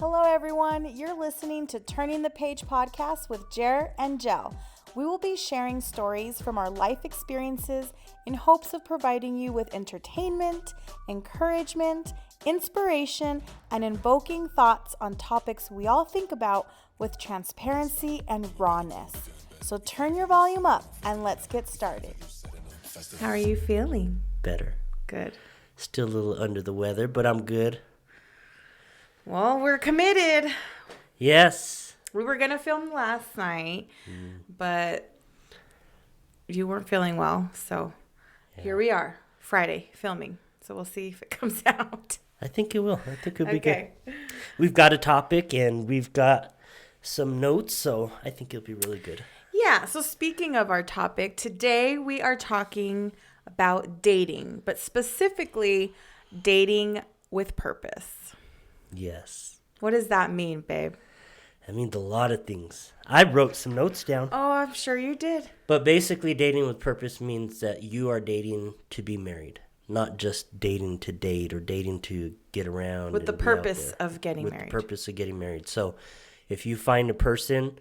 Hello, everyone. You're listening to Turning the Page podcast with Jer and Gel. We will be sharing stories from our life experiences in hopes of providing you with entertainment, encouragement, inspiration, and invoking thoughts on topics we all think about with transparency and rawness. So turn your volume up and let's get started. How are you feeling? Better. Good. Still a little under the weather, but I'm good. Well, we're committed. Yes. We were going to film last night, but you weren't feeling well. So Here we are, Friday, filming. So we'll see if it comes out. I think it will. I think it'll be good. We've got a topic and we've got some notes, so I think it'll be really good. Yeah. So speaking of our topic, today we are talking about dating, but specifically dating with purpose. Yes. What does that mean, babe? That means a lot of things. I wrote some notes down. Oh, I'm sure you did. But basically, dating with purpose means that you are dating to be married, not just dating to date or dating to get around. With the purpose of getting married. With the purpose of getting married. So if you find a person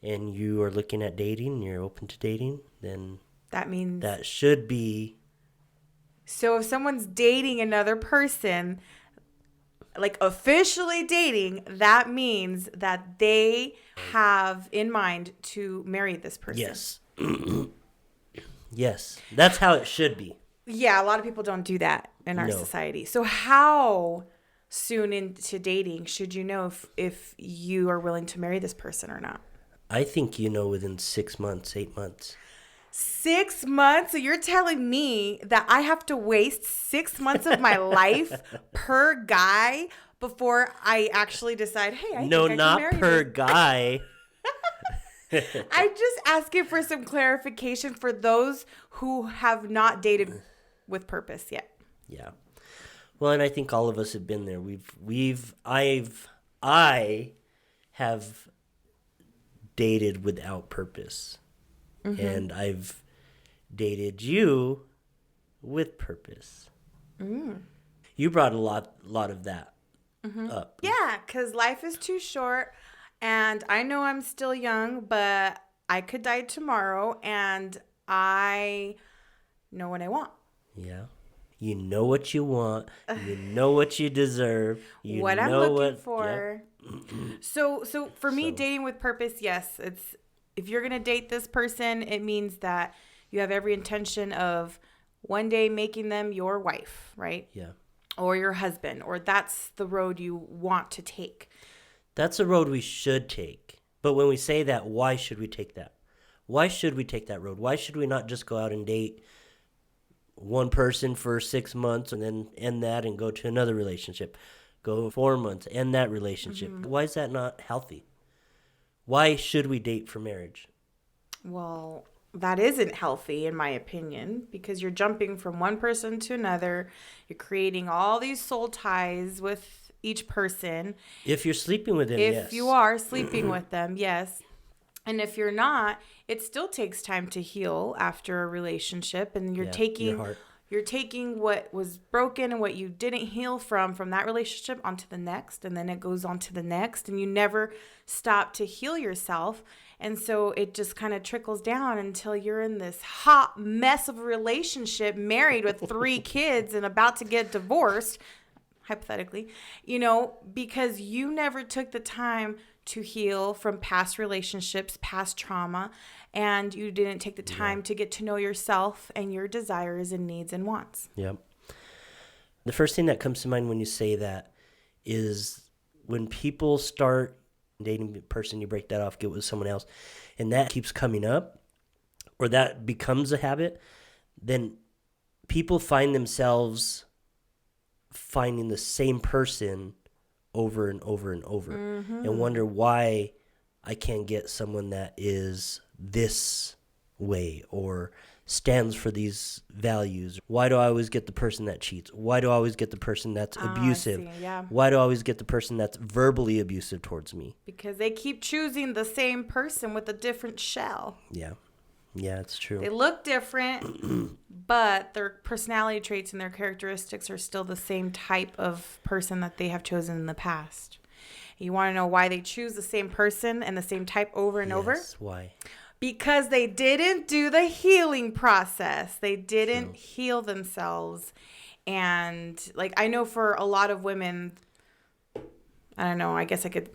and you are looking at dating, you're open to dating, then that means that should be. So if someone's dating another person, like officially dating, that means that they have in mind to marry this person. Yes. Yes. That's how it should be. Yeah, a lot of people don't do that in our society. So how soon into dating should you know if you are willing to marry this person or not? I think you know within 6 months, 8 months. 6 months? So you're telling me that I have to waste 6 months of my life per guy before I actually decide, hey, I think I can marry per this guy. I'm just asking for some clarification for those who have not dated with purpose yet. Yeah. Well, and I think all of us have been there. I have dated without purpose. Mm-hmm. And I've dated you with purpose. Mm. You brought a lot of that up. Yeah, because life is too short, and I know I'm still young, but I could die tomorrow, and I know what I want. Yeah. You know what you want. You know what you deserve. You what know I'm looking for. Yeah. So for me, dating with purpose, yes, it's. If you're going to date this person, it means that you have every intention of one day making them your wife, right? Yeah. Or your husband, or that's the road you want to take. That's a road we should take. But when we say that, why should we take that? Why should we take that road? Why should we not just go out and date one person for 6 months and then end that and go to another relationship? Go 4 months, end that relationship. Mm-hmm. Why is that not healthy? Why should we date for marriage? Well, that isn't healthy in my opinion, because you're jumping from one person to another. You're creating all these soul ties with each person. If you're sleeping with them, yes. If you are sleeping with them, yes. And if you're not, it still takes time to heal after a relationship. And you're taking what was broken and what you didn't heal from that relationship onto the next. And then it goes on to the next. And you never stop to heal yourself. And so it just kind of trickles down until you're in this hot mess of a relationship, married with 3 kids and about to get divorced, hypothetically, because you never took the time to heal from past relationships, past trauma, and you didn't take the time to get to know yourself and your desires and needs and wants. Yep. The first thing that comes to mind when you say that is when people start dating a person, you break that off, get with someone else, and that keeps coming up, or that becomes a habit, then people find themselves finding the same person over and over and over, and wonder why I can't get someone that is this way or stands for these values. Why do I always get the person that cheats? Why do I always get the person that's abusive? Yeah. Why do I always get the person that's verbally abusive towards me? Because they keep choosing the same person with a different shell. Yeah. Yeah, it's true. They look different, but their personality traits and their characteristics are still the same type of person that they have chosen in the past. You want to know why they choose the same person and the same type over and over? Why? Because they didn't do the healing process. They didn't heal themselves. And like, I know for a lot of women, I don't know, I guess I could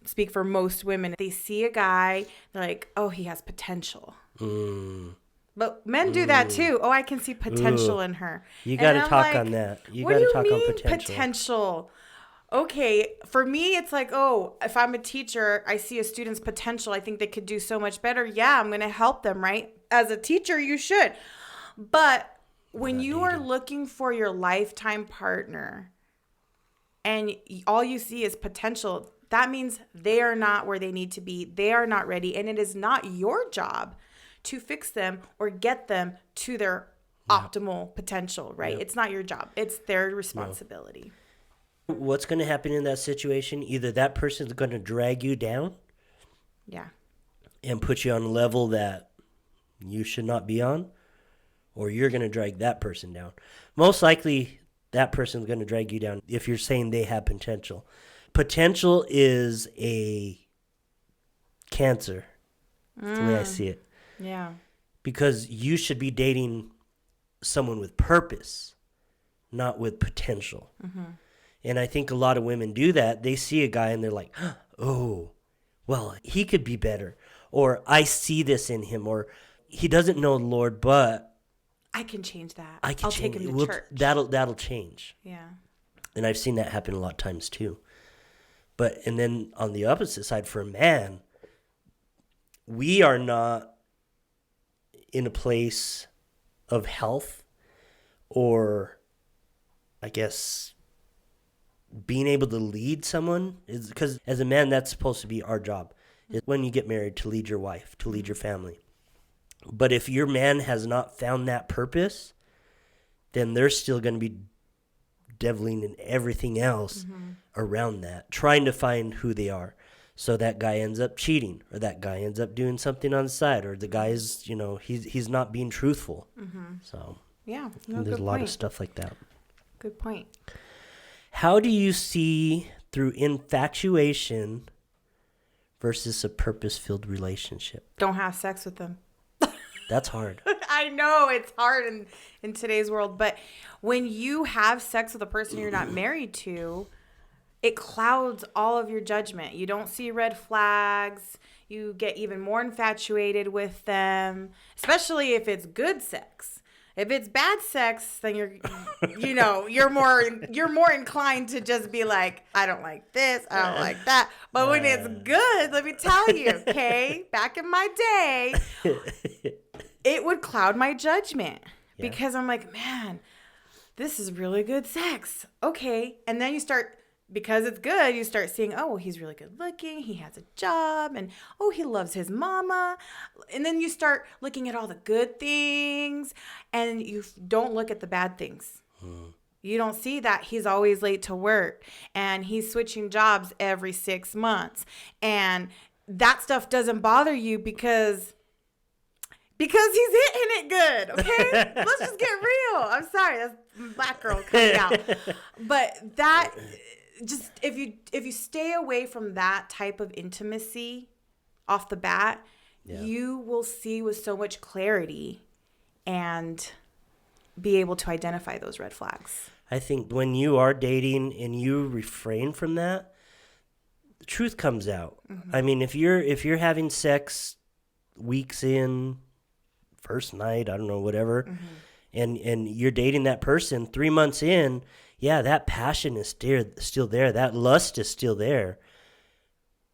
speak for most women. They see a guy, they're like, oh, he has potential. But men do that too. Oh, I can see potential in her. You got to talk on that. You got to talk on potential. Okay, for me, it's like, oh, if I'm a teacher, I see a student's potential. I think they could do so much better. Yeah, I'm going to help them, right? As a teacher, you should. But when you are looking for your lifetime partner and all you see is potential, that means they are not where they need to be. They are not ready. And it is not your job to fix them or get them to their optimal potential, right? Yep. It's not your job. It's their responsibility. What's going to happen in that situation? Either that person's going to drag you down. Yeah. And put you on a level that you should not be on, or you're going to drag that person down. Most likely, that person's going to drag you down if you're saying they have potential. Potential is a cancer. That's the way I see it. Yeah. Because you should be dating someone with purpose, not with potential. Mm-hmm. And I think a lot of women do that. They see a guy and they're like, oh, well, he could be better. Or I see this in him. Or he doesn't know the Lord, but I can change that. I'll take him to church. That'll change. Yeah. And I've seen that happen a lot of times too. And then on the opposite side, for a man, we are not in a place of health or, I guess, being able to lead someone, is because as a man, that's supposed to be our job. Is when you get married, to lead your wife, to lead your family. But if your man has not found that purpose, then they're still going to be deviling in everything else around that, trying to find who they are. So that guy ends up cheating, or that guy ends up doing something on the side, or the guy is, he's not being truthful. So yeah, there's a lot of stuff like that. Good point. How do you see through infatuation versus a purpose-filled relationship? Don't have sex with them. That's hard. I know it's hard in today's world, but when you have sex with a person you're not married to, it clouds all of your judgment. You don't see red flags. You get even more infatuated with them, especially if it's good sex. If it's bad sex, then you're more inclined to just be like, I don't like this, I don't like that. But when it's good, let me tell you, okay, back in my day, it would cloud my judgment because I'm like, man, this is really good sex. Okay. And then because it's good, you start seeing, oh, he's really good looking. He has a job. And, oh, he loves his mama. And then you start looking at all the good things. And you don't look at the bad things. You don't see that he's always late to work. And he's switching jobs every 6 months. And that stuff doesn't bother you because he's hitting it good, okay? Let's just get real. I'm sorry, that's black girl coming out. But that... just if you stay away from that type of intimacy off the bat, you will see with so much clarity and be able to identify those red flags. I think when you are dating and you refrain from that, the truth comes out. I mean, if you're having sex weeks in, first night, I don't know, whatever, and you're dating that person 3 months in, yeah, that passion is still there. That lust is still there.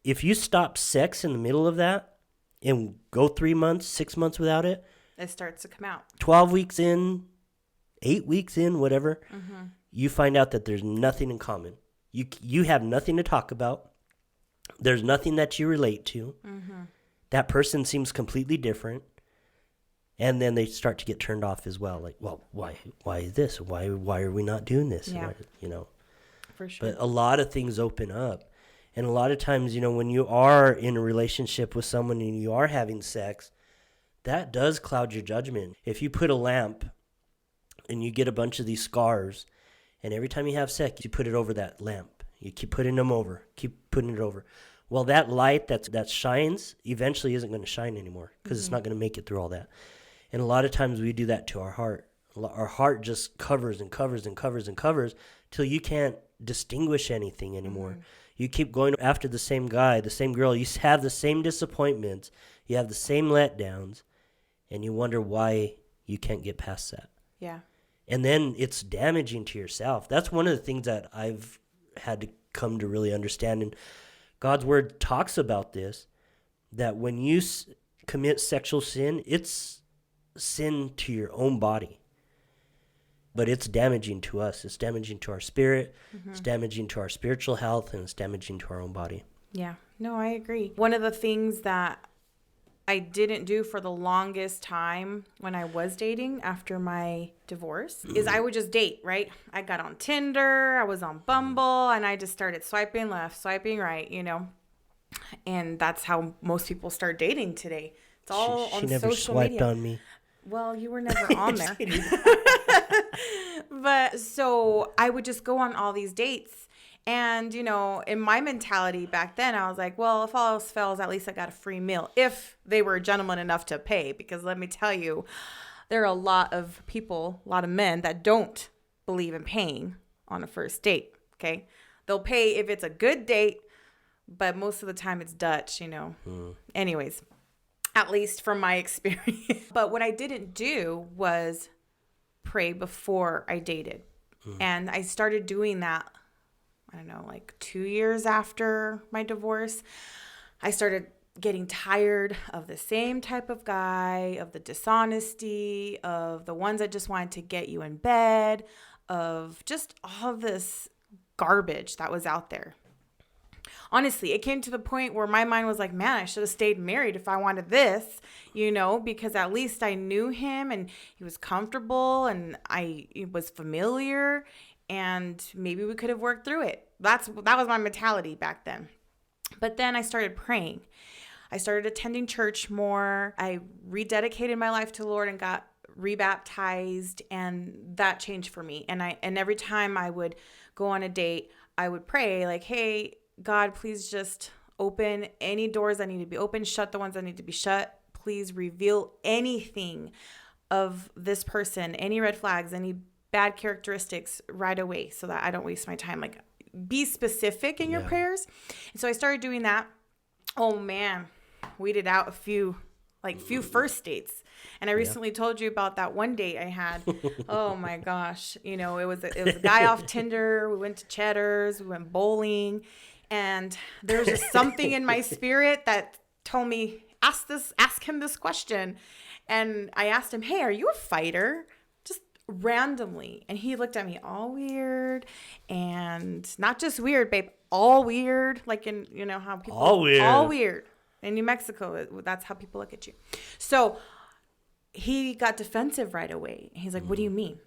If you stop sex in the middle of that and go 3 months, 6 months without it, it starts to come out. 12 weeks in, 8 weeks in, whatever, you find out that there's nothing in common. You have nothing to talk about. There's nothing that you relate to. That person seems completely different. And then they start to get turned off as well. Like, well, why is this? Why are we not doing this? Yeah. For sure. But a lot of things open up. And a lot of times, when you are in a relationship with someone and you are having sex, that does cloud your judgment. If you put a lamp and you get a bunch of these scars, and every time you have sex, you put it over that lamp, You keep putting them over, keep putting it over. Well, that light that shines eventually isn't going to shine anymore because it's not going to make it through all that. And a lot of times we do that to our heart. Our heart just covers and covers and covers and covers till you can't distinguish anything anymore. You keep going after the same guy, the same girl. You have the same disappointments. You have the same letdowns. And you wonder why you can't get past that. Yeah. And then it's damaging to yourself. That's one of the things that I've had to come to really understand. And God's word talks about this, that when you commit sexual sin, it's sin to your own body. But it's damaging to us. It's damaging to our spirit. It's damaging to our spiritual health, and it's damaging to our own body. Yeah. No, I agree. One of the things that I didn't do for the longest time when I was dating after my divorce is I would just date, right? I got on Tinder, I was on Bumble, and I just started swiping left, swiping right, you know. And that's how most people start dating today. It's all on social media. She never swiped on me. Well, you were never on there. But so I would just go on all these dates. And, you know, in my mentality back then, I was like, well, if all else fails, at least I got a free meal. If they were gentlemen enough to pay. Because let me tell you, there are a lot of people, a lot of men that don't believe in paying on a first date. Okay. They'll pay if it's a good date, but most of the time it's Dutch, you know. Anyways, at least from my experience. But what I didn't do was pray before I dated. And I started doing that, I don't know, like 2 years after my divorce. I started getting tired of the same type of guy, of the dishonesty, of the ones that just wanted to get you in bed, of just all this garbage that was out there. Honestly, it came to the point where my mind was like, man, I should have stayed married if I wanted this, you know, because at least I knew him and he was comfortable and it was familiar and maybe we could have worked through it. That was my mentality back then. But then I started praying. I started attending church more. I rededicated my life to the Lord and got rebaptized, and that changed for me. And every time I would go on a date, I would pray like, hey, God, please just open any doors that need to be open, shut the ones that need to be shut. Please reveal anything of this person, any red flags, any bad characteristics right away so that I don't waste my time. Like, be specific in your prayers. And so I started doing that. Oh man, weeded out a few first dates. And I recently told you about that one date I had. Oh my gosh. You know, it was a guy off Tinder. We went to Cheddar's, we went bowling, and there was just something in my spirit that told me, ask him this question. And I asked him, hey, are you a fighter? Just randomly. And he looked at me all weird, and not just weird, babe, all weird. Like in, you know, how people all weird. In New Mexico, that's how people look at you. So he got defensive right away. He's like, what do you mean?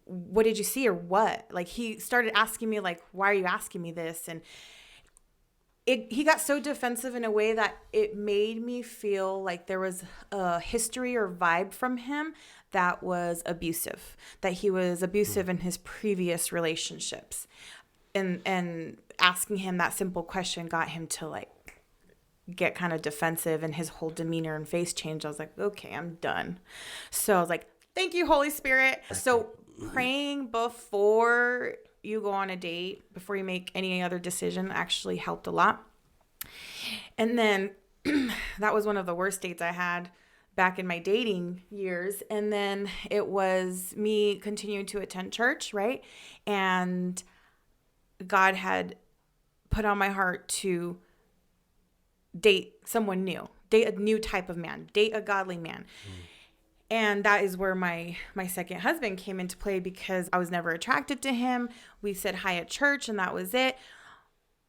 What did you see or what? Like, he started asking me, like, why are you asking me this? And he got so defensive in a way that it made me feel like there was a history or vibe from him that was abusive, that he was abusive in his previous relationships. And asking him that simple question got him to, like, get kind of defensive, and his whole demeanor and face changed. I was like, okay, I'm done. So I was like, thank you, Holy Spirit. So praying before you go on a date, before you make any other decision, actually helped a lot. And then that was one of the worst dates I had back in my dating years. And then it was me continuing to attend church, right? And God had put on my heart to date someone new, date a new type of man, date a godly man. And that is where my second husband came into play, because I was never attracted to him. We said hi at church and that was it.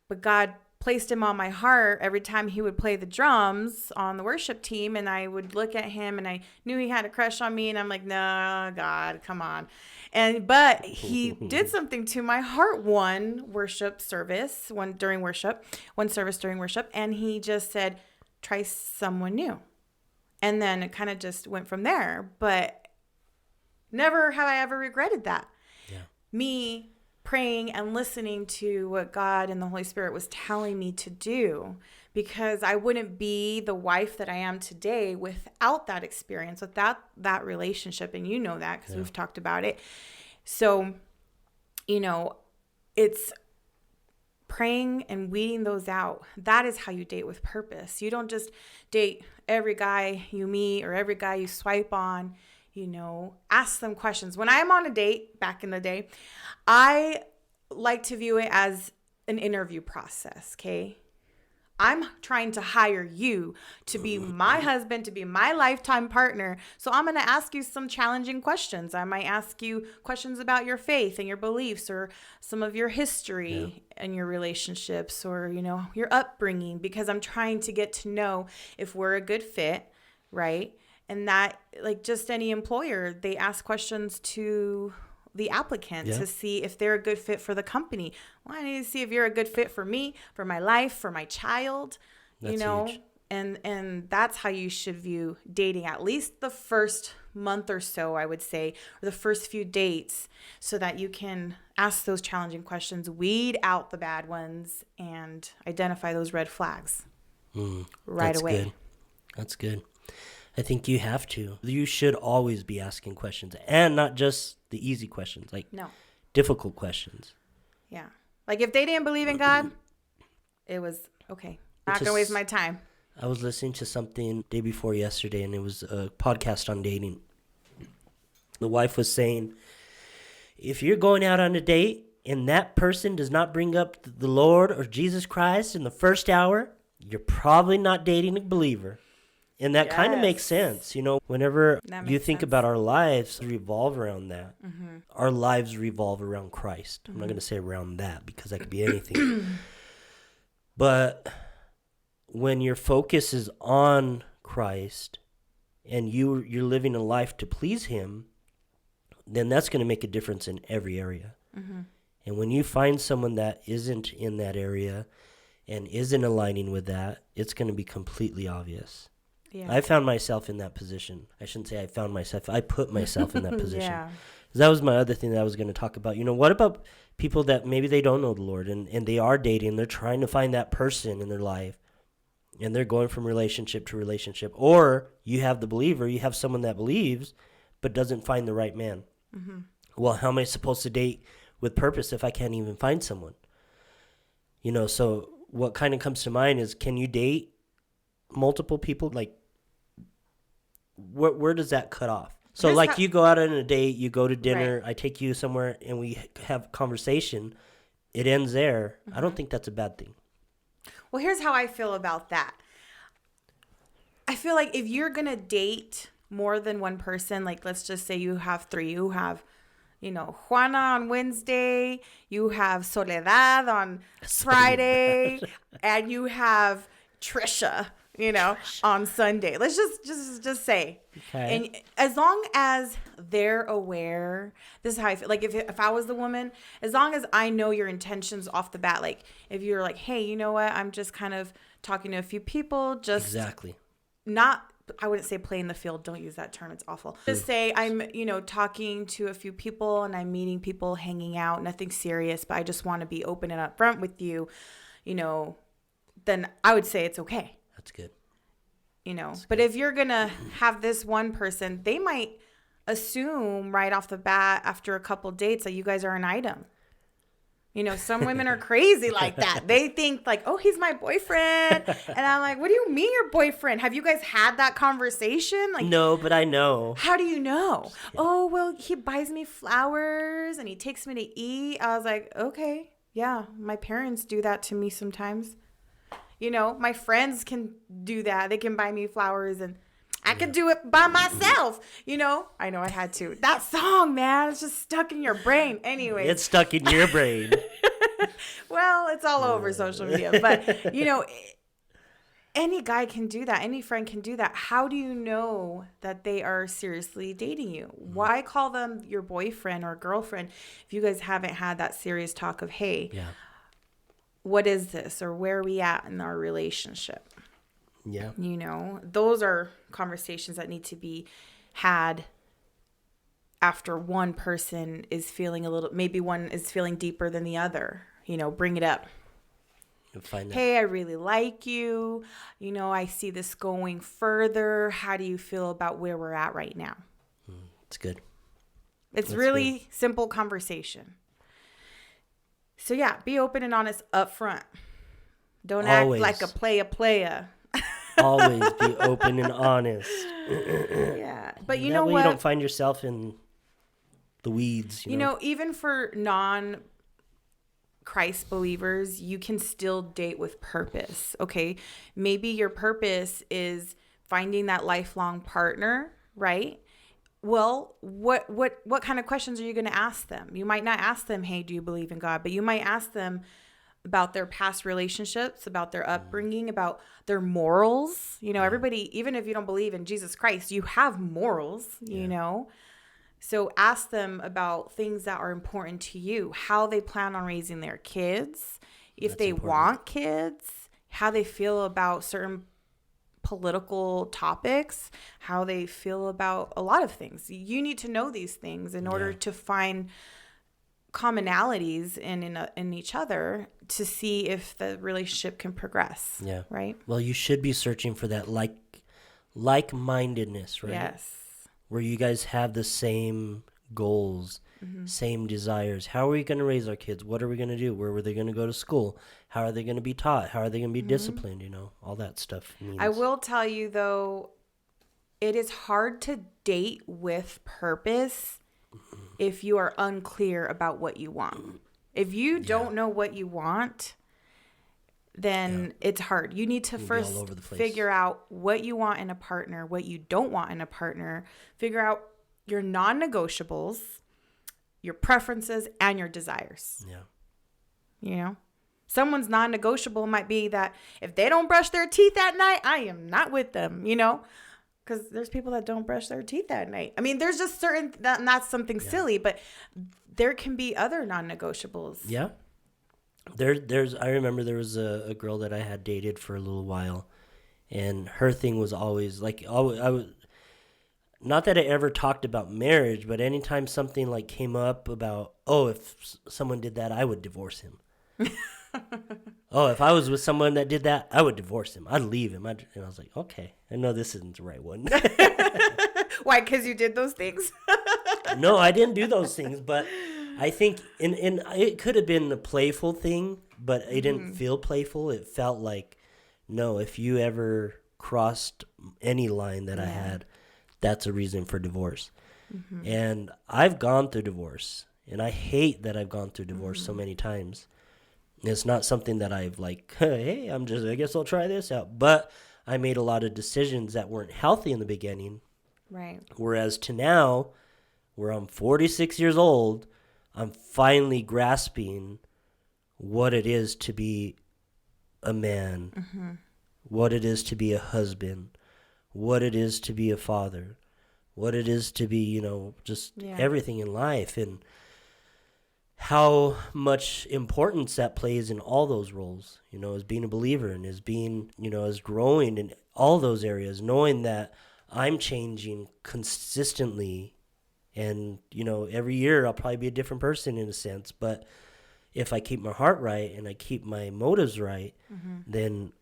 But God placed him on my heart every time he would play the drums on the worship team, and I would look at him and I knew he had a crush on me, and I'm like, no, God, come on. But he did something to my heart one service during worship, and he just said, try someone new. And then it kind of just went from there. But never have I ever regretted that. Yeah. Me praying and listening to what God and the Holy Spirit was telling me to do, because I wouldn't be the wife that I am today without that experience, without that relationship. And you know that because we've talked about it. So, it's praying and weeding those out. That is how you date with purpose. You don't just date every guy you meet or every guy you swipe on. Ask them questions. When I'm on a date, back in the day, I like to view it as an interview process, okay? I'm trying to hire you to be my husband, to be my lifetime partner. So I'm going to ask you some challenging questions. I might ask you questions about your faith and your beliefs, or some of your history and your relationships, or, your upbringing, because I'm trying to get to know if we're a good fit, right? And that, like just any employer, they ask questions to the applicant to see if they're a good fit for the company. Well, I need to see if you're a good fit for me, for my life, for my child, That's huge. And that's how you should view dating, at least the first month or so, I would say, or the first few dates, so that you can ask those challenging questions, weed out the bad ones, and identify those red flags right away. Good. That's good. I think you have to. You should always be asking questions, and not just the easy questions, like difficult questions. Yeah. Like if they didn't believe in God, it was okay. I'm not going to waste my time. I was listening to something day before yesterday, and it was a podcast on dating. The wife was saying, if you're going out on a date and that person does not bring up the Lord or Jesus Christ in the first hour, you're probably not dating a believer. And that kind of makes sense. Whenever you think about our lives revolve around that. Mm-hmm. Our lives revolve around Christ. Mm-hmm. I'm not going to say around that, because that could be anything. But when your focus is on Christ and you're living a life to please Him, then that's going to make a difference in every area. Mm-hmm. And when you find someone that isn't in that area and isn't aligning with that, it's going to be completely obvious. Yeah. I found myself in that position. I shouldn't say I found myself. I put myself in that position. That was my other thing that I was going to talk about. What about people that maybe they don't know the Lord and they are dating, they're trying to find that person in their life, and they're going from relationship to relationship. Or you have the believer, you have someone that believes but doesn't find the right man. Mm-hmm. Well, how am I supposed to date with purpose if I can't even find someone? So what kind of comes to mind is, can you date multiple people? Like, where does that cut off? So you go out on a date, you go to dinner, I take you somewhere and we have conversation, it ends there. Mm-hmm. I don't think that's a bad thing. Well, here's how I feel about that. I feel like if you're going to date more than one person, like let's just say you have three, you have, Juana on Wednesday, you have Soledad on Friday, and you have Trisha, on Sunday. Let's just say. Okay. And as long as they're aware, this is how I feel. Like if I was the woman, as long as I know your intentions off the bat, like if you're like, hey, you know what? I'm just kind of talking to a few people, just not, I wouldn't say playing the field. Don't use that term. It's awful. Just say I'm, talking to a few people and I'm meeting people, hanging out, nothing serious, but I just want to be open and upfront with you, then I would say it's okay. That's good. But if you're going to have this one person, they might assume right off the bat after a couple dates that you guys are an item. Some women are crazy like that. They think like, oh, he's my boyfriend. And I'm like, what do you mean your boyfriend? Have you guys had that conversation? Like, no, but I know. How do you know? Yeah. Oh, well, he buys me flowers and he takes me to eat. I was like, okay, yeah, my parents do that to me sometimes. My friends can do that. They can buy me flowers and I could do it by myself. I know I had to. That song, man, it's just stuck in your brain. Anyway. It's stuck in your brain. Well, it's all over social media. But, any guy can do that. Any friend can do that. How do you know that they are seriously dating you? Why call them your boyfriend or girlfriend if you guys haven't had that serious talk of, hey, what is this? Or where are we at in our relationship? Yeah. Those are conversations that need to be had after one person is feeling maybe one is feeling deeper than the other, bring it up. Hey, I really like you. I see this going further. How do you feel about where we're at right now? It's good. It's really good. Simple conversation. So yeah, be open and honest up front. Don't act like a playa. Always be open and honest. Yeah. But you that know way what? You don't find yourself in the weeds. Even for non-Christ believers, you can still date with purpose. Okay. Maybe your purpose is finding that lifelong partner, right? Well, what kind of questions are you going to ask them? You might not ask them, hey, do you believe in God? But you might ask them about their past relationships, about their upbringing, about their morals. Everybody, even if you don't believe in Jesus Christ, you have morals, So ask them about things that are important to you, how they plan on raising their kids, if they want kids, how they feel about certain political topics, how they feel about a lot of things. You need to know these things in order to find commonalities in each other to see if the relationship can progress. Yeah. Right? Well, you should be searching for that like-mindedness, right? Yes. Where you guys have the same goals, same desires. How are we going to raise our kids? What are we going to do? Where are they going to go to school? How are they going to be taught? How are they going to be disciplined? All that stuff. I will tell you, though, it is hard to date with purpose if you are unclear about what you want. If you don't know what you want, then it's hard. You need to first figure out what you want in a partner, what you don't want in a partner. Figure out your non-negotiables, your preferences, and your desires. Yeah. Someone's non-negotiable might be that if they don't brush their teeth at night, I am not with them, because there's people that don't brush their teeth at night. I mean, there's just certain, that's something silly, but there can be other non-negotiables. Yeah. I remember there was a girl that I had dated for a little while, and her thing was always like, I was, not that I ever talked about marriage, but anytime something like came up about, if someone did that, I would divorce him. If I was with someone that did that, I would divorce him. I'd leave him. And I was like, okay, I know this isn't the right one. Why? Because you did those things? No, I didn't do those things, but I think it could have been a playful thing, but it didn't feel playful. It felt like, no, if you ever crossed any line that I had, that's a reason for divorce. And I've gone through divorce, and I hate that I've gone through divorce so many times. It's not something that I've like, hey, I guess I'll try this out. But I made a lot of decisions that weren't healthy in the beginning. Right. Whereas to now, where I'm 46 years old, I'm finally grasping what it is to be a man, what it is to be a husband, what it is to be a father, what it is to be, just everything in life, and how much importance that plays in all those roles, as being a believer and as being, as growing in all those areas, knowing that I'm changing consistently. And, every year I'll probably be a different person in a sense. But if I keep my heart right and I keep my motives right, then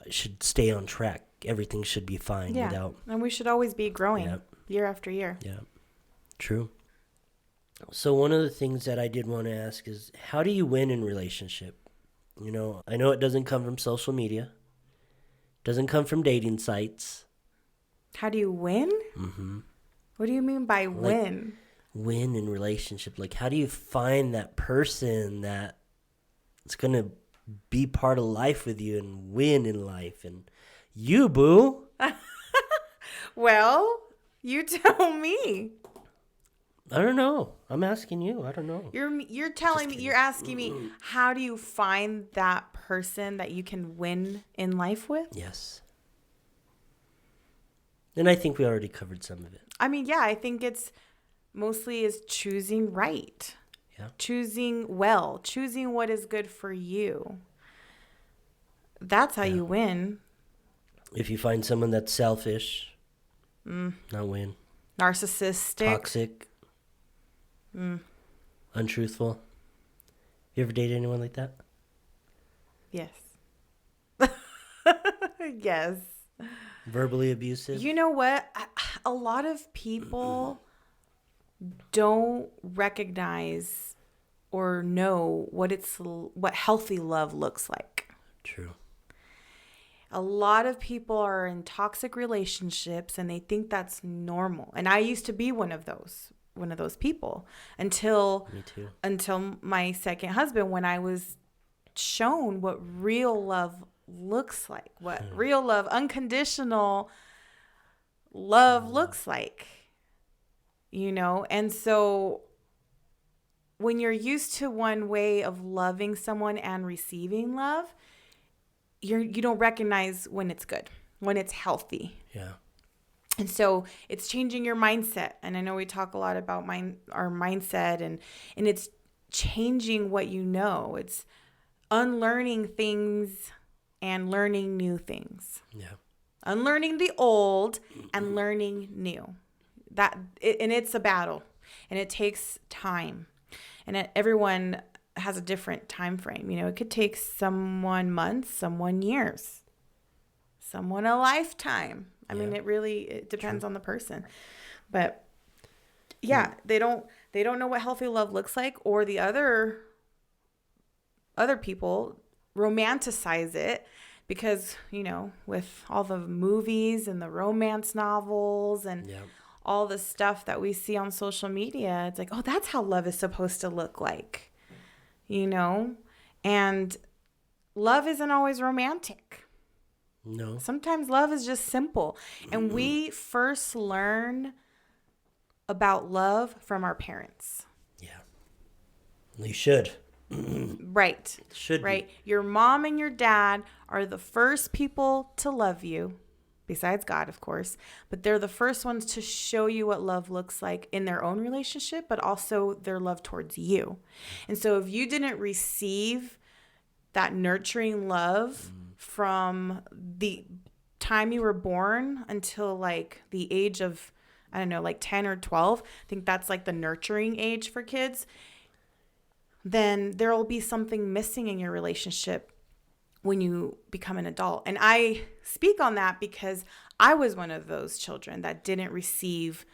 I should stay on track. Everything should be fine. Yeah, and we should always be growing year after year. Yeah, true. So one of the things that I did want to ask is, how do you win in relationship? I know it doesn't come from social media. Doesn't come from dating sites. How do you win? What do you mean by win? Win in relationship. Like, how do you find that person that is going to be part of life with you and win in life? And you, boo. Well, you tell me. I don't know. I'm asking you. I don't know. You're telling me, you're asking me, how do you find that person that you can win in life with? Yes. And I think we already covered some of it. I mean, yeah, I think it's mostly is choosing right. Yeah. Choosing well, choosing what is good for you. That's how you win. If you find someone that's selfish, not win. Narcissistic. Toxic. Untruthful. You ever dated anyone like that? Yes. Yes. Verbally abusive? You know what? A lot of people don't recognize or know what healthy love looks like. True. A lot of people are in toxic relationships and they think that's normal. And I used to be one of those people until Me too. Until my second husband, when I was shown what real love looks like, what real love, unconditional love looks like. And so when you're used to one way of loving someone and receiving love, you don't recognize when it's good, when it's healthy. Yeah. And so it's changing your mindset. And I know we talk a lot about our mindset and it's changing what you know. It's unlearning things and learning new things. Yeah. Unlearning the old and learning new. And it's a battle and it takes time. And everyone has a different time frame. It could take someone months, someone years, someone a lifetime. I mean, it depends on the person. But yeah, they don't know what healthy love looks like, or the other people romanticize it because, with all the movies and the romance novels and all the stuff that we see on social media, it's like, oh, that's how love is supposed to look like. And love isn't always romantic. No. Sometimes love is just simple. And we first learn about love from our parents. Yeah. You should. Right. Should right. Be. Your mom and your dad are the first people to love you, besides God, of course. But they're the first ones to show you what love looks like in their own relationship, but also their love towards you. And so if you didn't receive that nurturing love from the time you were born until like the age of, I don't know, like 10 or 12, I think that's like the nurturing age for kids, then there will be something missing in your relationship when you become an adult. And I speak on that because I was one of those children that didn't receive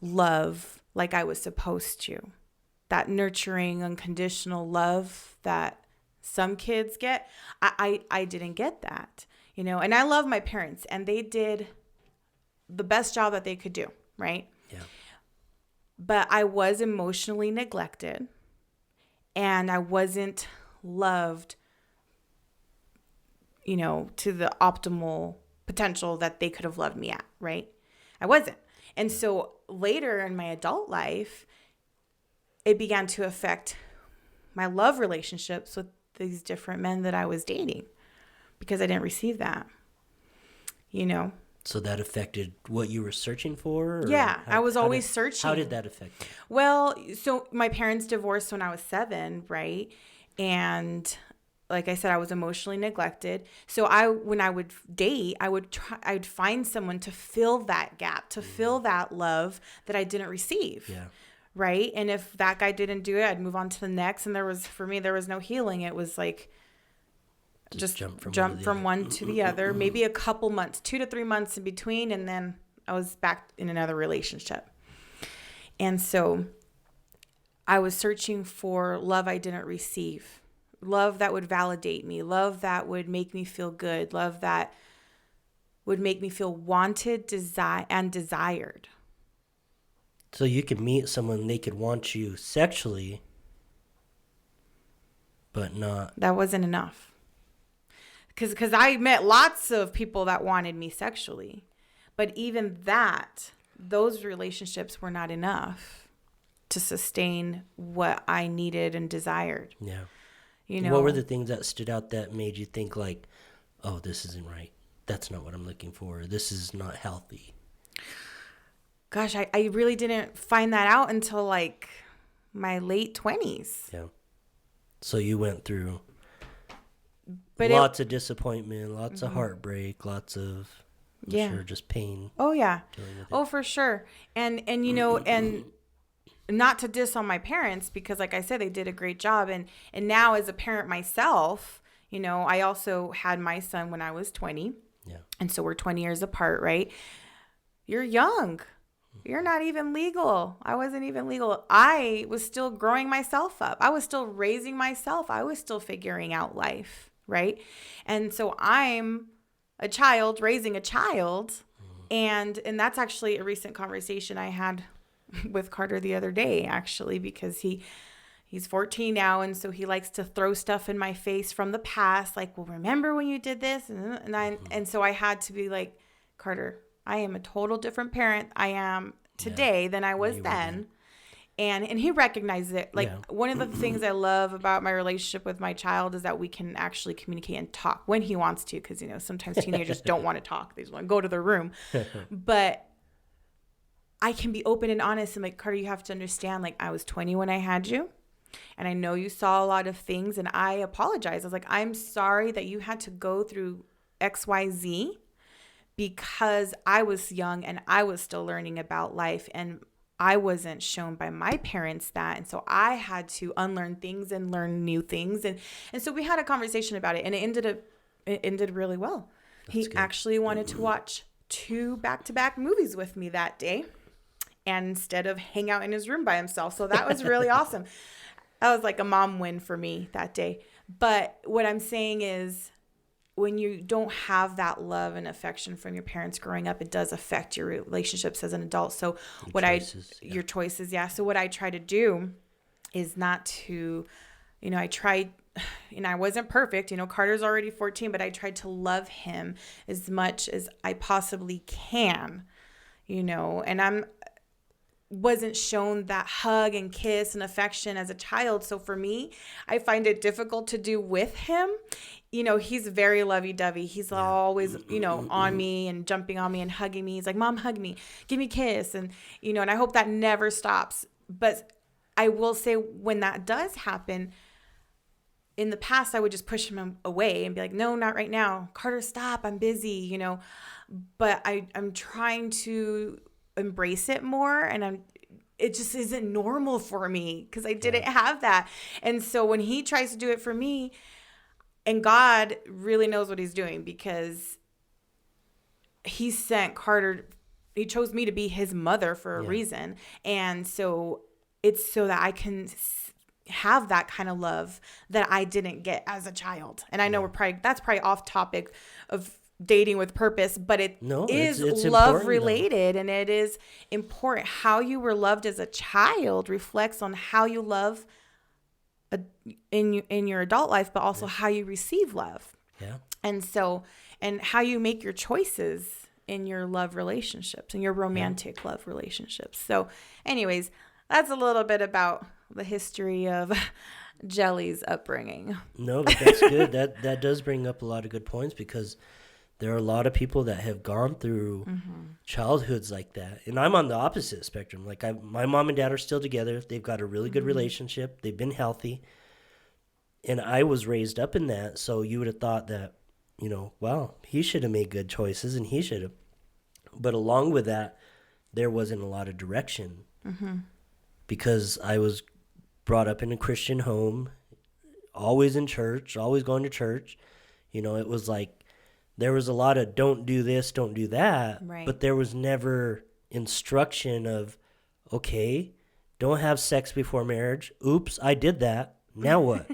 love like I was supposed to. That nurturing, unconditional love that some kids get, I didn't get that, and I love my parents and they did the best job that they could do, right? Yeah. But I was emotionally neglected and I wasn't loved, to the optimal potential that they could have loved me at, right? I wasn't. And so later in my adult life, it began to affect my love relationships with these different men that I was dating because I didn't receive that, So that affected what you were searching for? Yeah, I was always searching. How did that affect you? Well, so my parents divorced when I was 7, right? And like I said, I was emotionally neglected. So when I would date, I'd find someone to fill that gap, to fill that love that I didn't receive. Yeah. Right. And if that guy didn't do it, I'd move on to the next. And there was no healing. It was like just jump from one to the other, maybe a couple months, 2 to 3 months in between. And then I was back in another relationship. And so I was searching for love I didn't receive, love that would validate me, love that would make me feel good, love that would make me feel wanted, and desired. So you could meet someone, they could want you sexually, but not... That wasn't enough. Because I met lots of people that wanted me sexually. But even those relationships were not enough to sustain what I needed and desired. Yeah. What were the things that stood out that made you think like, oh, this isn't right? That's not what I'm looking for. This is not healthy. Gosh, I really didn't find that out until like my late 20s. Yeah. So you went through lots of disappointment, lots of heartbreak, lots of, I'm sure, just pain. Oh, yeah. Oh, for sure. And and not to diss on my parents, because like I said, they did a great job. And now as a parent myself, you know, I also had my son when I was 20. Yeah. And so we're 20 years apart, right? You're young. You're not even legal. I wasn't even legal. I was still growing myself up. I was still raising myself. I was still figuring out life, right? And so I'm a child raising a child. And that's actually a recent conversation I had with Carter the other day, actually, because he's 14 now. And so he likes to throw stuff in my face from the past. Like, well, remember when you did this? And so I had to be like, Carter, I am a total different parent I am today than I was then. And he recognizes it. Like, one of the things I love about my relationship with my child is that we can actually communicate and talk when he wants to. Because, you know, sometimes teenagers don't want to talk. They just want to go to their room. But I can be open and honest. And like, Carter, you have to understand, like, I was 20 when I had you. And I know you saw a lot of things. And I apologize. I was like, I'm sorry that you had to go through XYZ because I was young and I was still learning about life. And I wasn't shown by my parents that. And so I had to unlearn things and learn new things. And so we had a conversation about it, and it ended really well. He actually wanted to watch 2 back-to-back movies with me that day, and instead of hang out in his room by himself. So that was really awesome. That was like a mom win for me that day. But what I'm saying is, when you don't have that love and affection from your parents growing up, it does affect your relationships as an adult. So your choices. Yeah. So what I try to do is not to, you know, I tried, and I wasn't perfect, you know, Carter's already 14, but I tried to love him as much as I possibly can, you know, and wasn't shown that hug and kiss and affection as a child. So for me, I find it difficult to do with him. You know, he's very lovey-dovey. He's always, you know, on me and jumping on me and hugging me. He's like, Mom, hug me. Give me a kiss. And, you know, and I hope that never stops. But I will say, when that does happen, in the past, I would just push him away and be like, no, not right now. Carter, stop. I'm busy, you know. But I'm trying to embrace it more, and it just isn't normal for me because I didn't have that. And so when he tries to do it for me, and God really knows what he's doing, because he sent Carter, he chose me to be his mother for a reason. And so it's so that I can have that kind of love that I didn't get as a child. And I know that's probably off topic of dating with purpose, but it's love related, and it is important. How you were loved as a child reflects on how you love in your adult life, but also how you receive love. Yeah. And so, and how you make your choices in your love relationships and your romantic love relationships. So anyways, that's a little bit about the history of Jelly's upbringing. No, but that's good. That does bring up a lot of good points, because there are a lot of people that have gone through childhoods like that. And I'm on the opposite spectrum. Like, my mom and dad are still together. They've got a really good relationship. They've been healthy. And I was raised up in that. So you would have thought that, you know, well, he should have made good choices, and he should have. But along with that, there wasn't a lot of direction. Because I was brought up in a Christian home, always in church, always going to church. You know, it was like, there was a lot of don't do this, don't do that, but there was never instruction of, okay, don't have sex before marriage. Oops, I did that. Now what?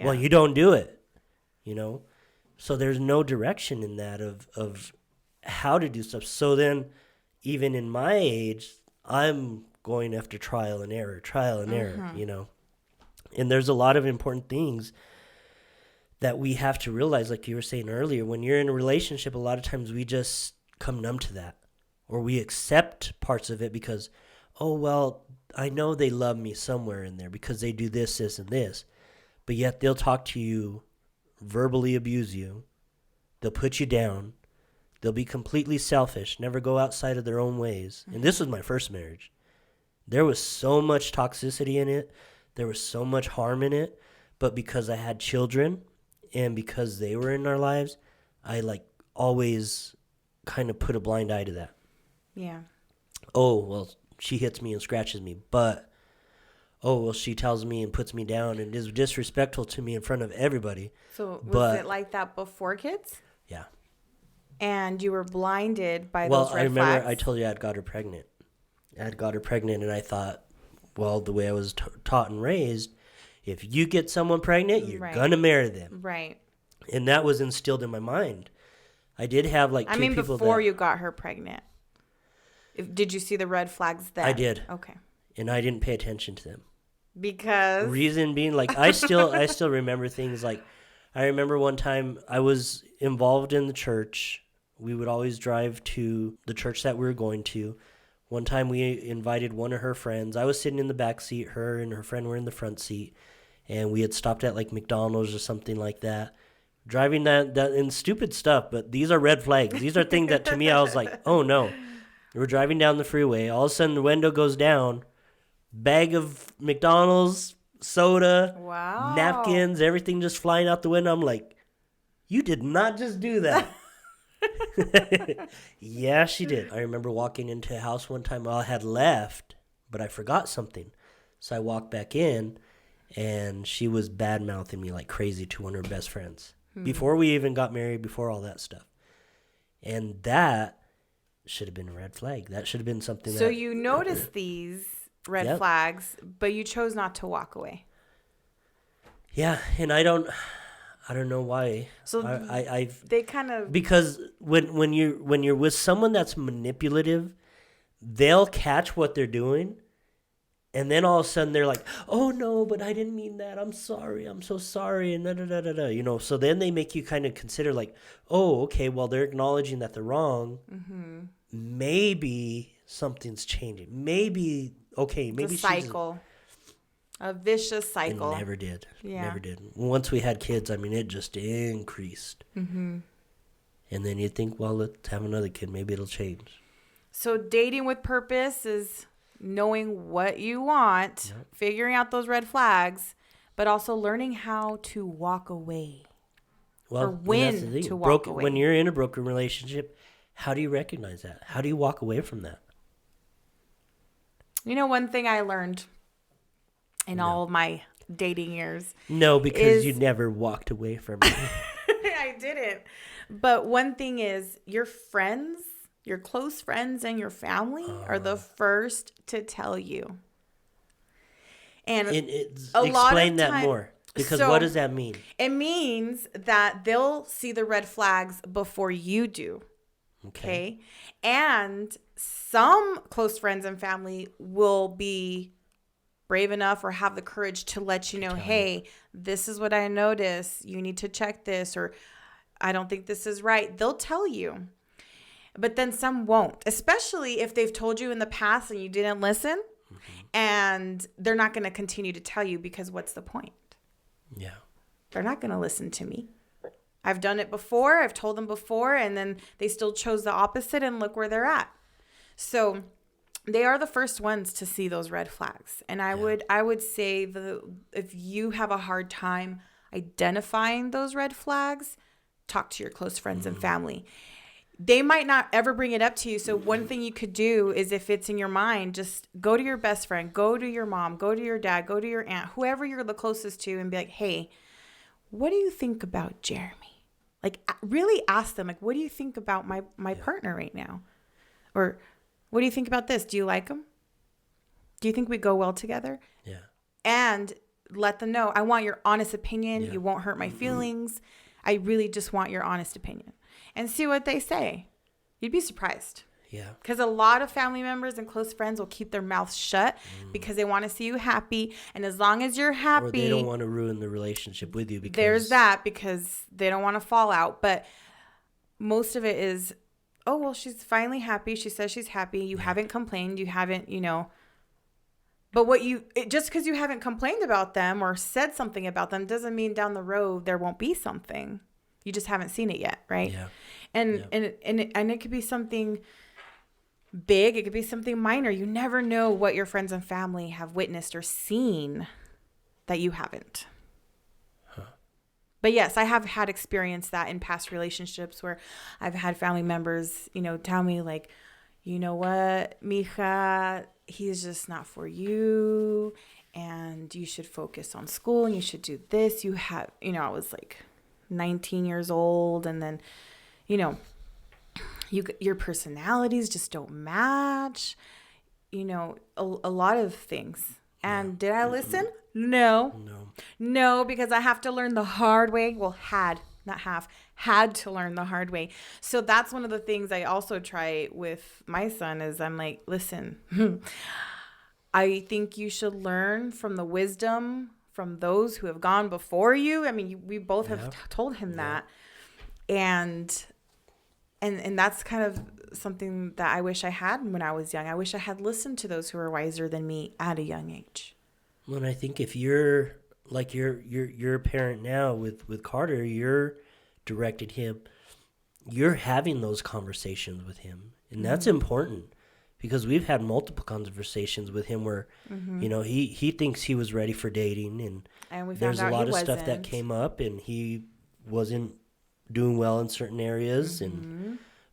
Well, you don't do it, you know? So there's no direction in that of how to do stuff. So then, even in my age, I'm going after trial and error, you know? And there's a lot of important things that we have to realize, like you were saying earlier. When you're in a relationship, a lot of times we just come numb to that, or we accept parts of it because, oh, well, I know they love me somewhere in there because they do this, this, and this. But yet they'll talk to you, verbally abuse you. They'll put you down. They'll be completely selfish, never go outside of their own ways. And this was my first marriage. There was so much toxicity in it. There was so much harm in it. But because I had children, and because they were in our lives, I always kind of put a blind eye to that. Yeah. Oh, well, she hits me and scratches me. But, oh, well, she tells me and puts me down and is disrespectful to me in front of everybody. So was it like that before kids? Yeah. And you were blinded by well, those red flags? Well, I remember I told you I'd got her pregnant. And I thought, well, the way I was taught and raised, if you get someone pregnant, you're going to marry them. Right. And that was instilled in my mind. I did have like two people before you got her pregnant. Did you see the red flags then? I did. Okay. And I didn't pay attention to them. Because? Reason being, like, I still remember things. Like, I remember one time I was involved in the church. We would always drive to the church that we were going to. One time we invited one of her friends. I was sitting in the back seat. Her and her friend were in the front seat. And we had stopped at like McDonald's or something like that. Driving that and stupid stuff, but these are red flags. These are things that to me I was like, oh no. We're driving down the freeway. All of a sudden the window goes down. Bag of McDonald's, soda, wow, napkins, everything just flying out the window. I'm like, you did not just do that. Yeah, she did. I remember walking into a house one time. I had left, but I forgot something. So I walked back in, and she was bad-mouthing me like crazy to one of her best friends. Before we even got married, before all that stuff. And that should have been a red flag. That should have been something So you noticed these red flags, but you chose not to walk away. Yeah, and I don't know why. So they kind of, because when you're with someone that's manipulative, they'll catch what they're doing, and then all of a sudden they're like, "Oh no, but I didn't mean that. I'm sorry. I'm so sorry." And da. So then they make you kind of consider like, "Oh, okay. Well, they're acknowledging that they're wrong. Mm-hmm. Maybe something's changing. Maybe the cycle." A vicious cycle. It never did. Yeah. Never did. Once we had kids, it just increased. Mm-hmm. And then you'd think, well, let's have another kid. Maybe it'll change. So dating with purpose is knowing what you want, figuring out those red flags, but also learning how to walk away. Well, or when to walk away. When you're in a broken relationship, how do you recognize that? How do you walk away from that? One thing I learned in all of my dating years. No, because you never walked away from it. I didn't. But one thing is your friends, your close friends and your family are the first to tell you. And explain that more. Because what does that mean? It means that they'll see the red flags before you do. Okay? And some close friends and family will be brave enough or have the courage to let you know, hey, this is what I noticed. You need to check this, or I don't think this is right. They'll tell you. But then some won't, especially if they've told you in the past and you didn't listen. Mm-hmm. And they're not going to continue to tell you, because what's the point? Yeah. They're not going to listen to me. I've done it before. I've told them before, and then they still chose the opposite, and look where they're at. So they are the first ones to see those red flags. And I would say if you have a hard time identifying those red flags, talk to your close friends and family. They might not ever bring it up to you. So one thing you could do is, if it's in your mind, just go to your best friend, go to your mom, go to your dad, go to your aunt, whoever you're the closest to, and be like, hey, what do you think about Jeremy? Like, really ask them, like, what do you think about my partner right now? Or what do you think about this? Do you like him? Do you think we go well together? Yeah. And let them know, I want your honest opinion. Yeah. You won't hurt my feelings. I really just want your honest opinion. And see what they say. You'd be surprised. Yeah. Because a lot of family members and close friends will keep their mouths shut because they want to see you happy. And as long as you're happy. Or they don't want to ruin the relationship with you. Because there's that, because they don't want to fall out. But most of it is, oh, well, she's finally happy. She says she's happy. You haven't complained. You haven't, But just because you haven't complained about them or said something about them doesn't mean down the road there won't be something. You just haven't seen it yet, right? Yeah. And it could be something big. It could be something minor. You never know what your friends and family have witnessed or seen that you haven't. Huh. But yes, I have had experience that in past relationships where I've had family members, tell me like, you know what, mija, he's just not for you, and you should focus on school, and you should do this. You have, I was like 19 years old, and then, your personalities just don't match, a lot of things. And did I listen? No, because I have to learn the hard way. Well, had to learn the hard way. So that's one of the things I also try with my son is I'm like, listen, I think you should learn from the wisdom from those who have gone before you. I mean, we both have told him that. And that's kind of something that I wish I had when I was young. I wish I had listened to those who were wiser than me at a young age. Well, and I think if you're like you're a parent now with Carter, you're directed him, you're having those conversations with him, and that's important because we've had multiple conversations with him where he thinks he was ready for dating, and there's a lot of stuff that came up, and he wasn't doing well in certain areas,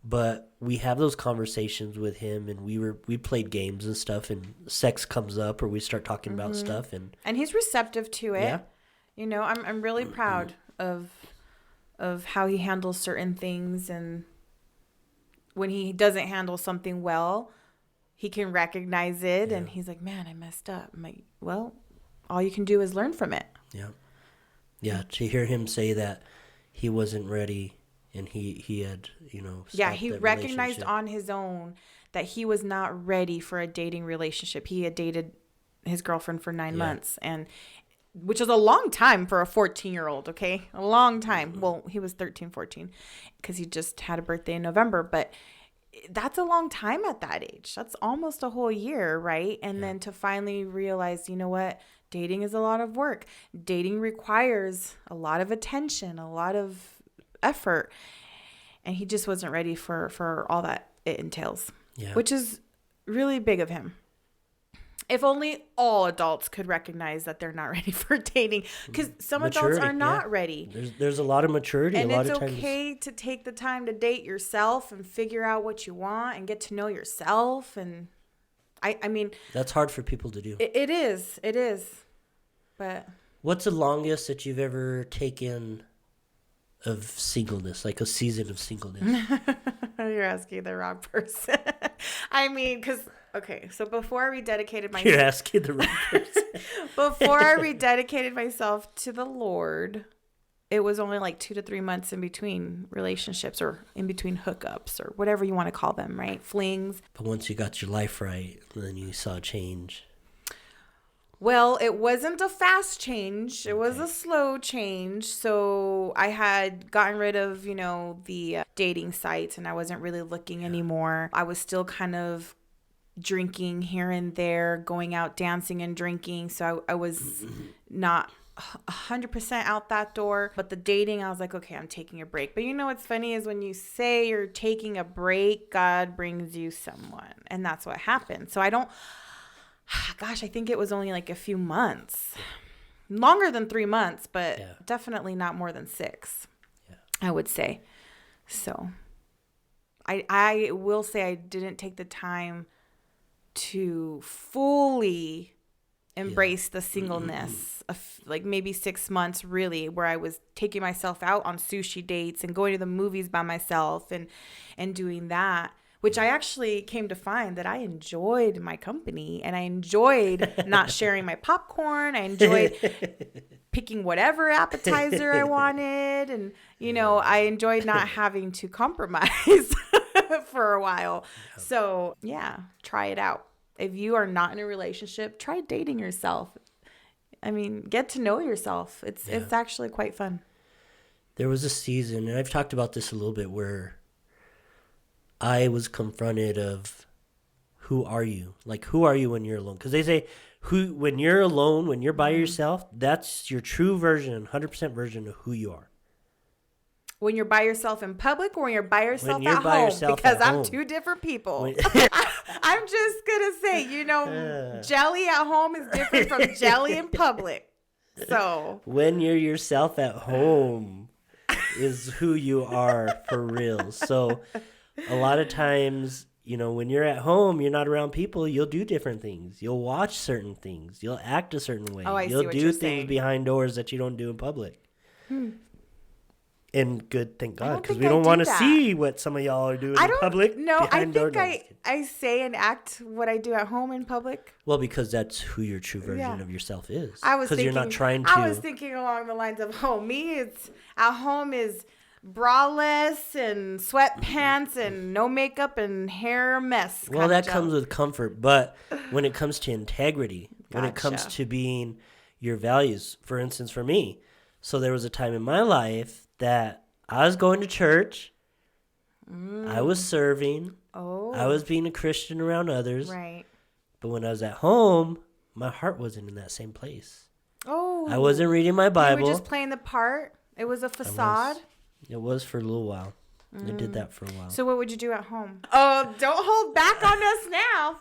but we have those conversations with him, and we played games and stuff, and sex comes up, or we start talking about stuff, and he's receptive to it. Yeah. I'm really proud of how he handles certain things, and when he doesn't handle something well, he can recognize it, and he's like, "Man, I messed up." I'm like, "Well, all you can do is learn from it." Yeah. To hear him say that he wasn't ready. And he had, he recognized on his own that he was not ready for a dating relationship. He had dated his girlfriend for 9 months, and which is a long time for a 14-year-old, okay? A long time. Well, he was 13, 14 because he just had a birthday in November, but that's a long time at that age. That's almost a whole year, right? And then to finally realize, you know what? Dating is a lot of work. Dating requires a lot of attention, a lot of effort, and he just wasn't ready for all that it entails, which is really big of him. If only all adults could recognize that they're not ready for dating, because some adults are not ready. There's a lot of maturity, and a lot it's of times. Okay to take the time to date yourself and figure out what you want and get to know yourself. And I mean, that's hard for people to do. It is, but what's the longest that you've ever taken of singleness, like a season of singleness? You're asking the wrong person. I mean, because, okay, so before I rededicated myself... You're asking the wrong person. Before I rededicated myself to the Lord, it was only like 2 to 3 months in between relationships or in between hookups or whatever you want to call them, right? Flings. But once you got your life right, then you saw a change. Well, it wasn't a fast change. It was a slow change. So I had gotten rid of, the dating sites, and I wasn't really looking anymore. I was still kind of drinking here and there, going out dancing and drinking. So I was not 100% out that door. But the dating, I was like, okay, I'm taking a break. But what's funny is when you say you're taking a break, God brings you someone. And that's what happened. So I think it was only like a few months, longer than 3 months, but definitely not more than 6, I would say. So I will say I didn't take the time to fully embrace the singleness of like maybe 6 months, really, where I was taking myself out on sushi dates and going to the movies by myself and doing that. Which I actually came to find that I enjoyed my company, and I enjoyed not sharing my popcorn. I enjoyed picking whatever appetizer I wanted. And, I enjoyed not having to compromise for a while. Yeah. So, try it out. If you are not in a relationship, try dating yourself. I mean, get to know yourself. It's actually quite fun. There was a season, and I've talked about this a little bit, where I was confronted of, who are you? Like, who are you when you're alone? Because they say, when you're alone, when you're by yourself, that's your true version, 100% version of who you are. When you're by yourself in public, or when you're by yourself at home? Because I'm two different people. I'm just going to say, jelly at home is different from jelly in public. So when you're yourself at home is who you are for real. So a lot of times, when you're at home, you're not around people, you'll do different things. You'll watch certain things. You'll act a certain way. You'll do things behind doors that you don't do in public. And good, thank God, because we don't want to see what some of y'all are doing in public. No, I think I say and act what I do at home in public. Well, because that's who your true version of yourself is. Because you're not trying to. I was thinking along the lines of, it's at home is braless and sweatpants and no makeup and hair mess. Well, that comes with comfort, but when it comes to integrity, when it comes to being your values, for instance, for me, so there was a time in my life that I was going to church, I was serving, I was being a Christian around others, right? But when I was at home, my heart wasn't in that same place. Oh, I wasn't reading my Bible. You were just playing the part. It was a facade. It was for a little while. I did that for a while. So what would you do at home? Oh, don't hold back on us now.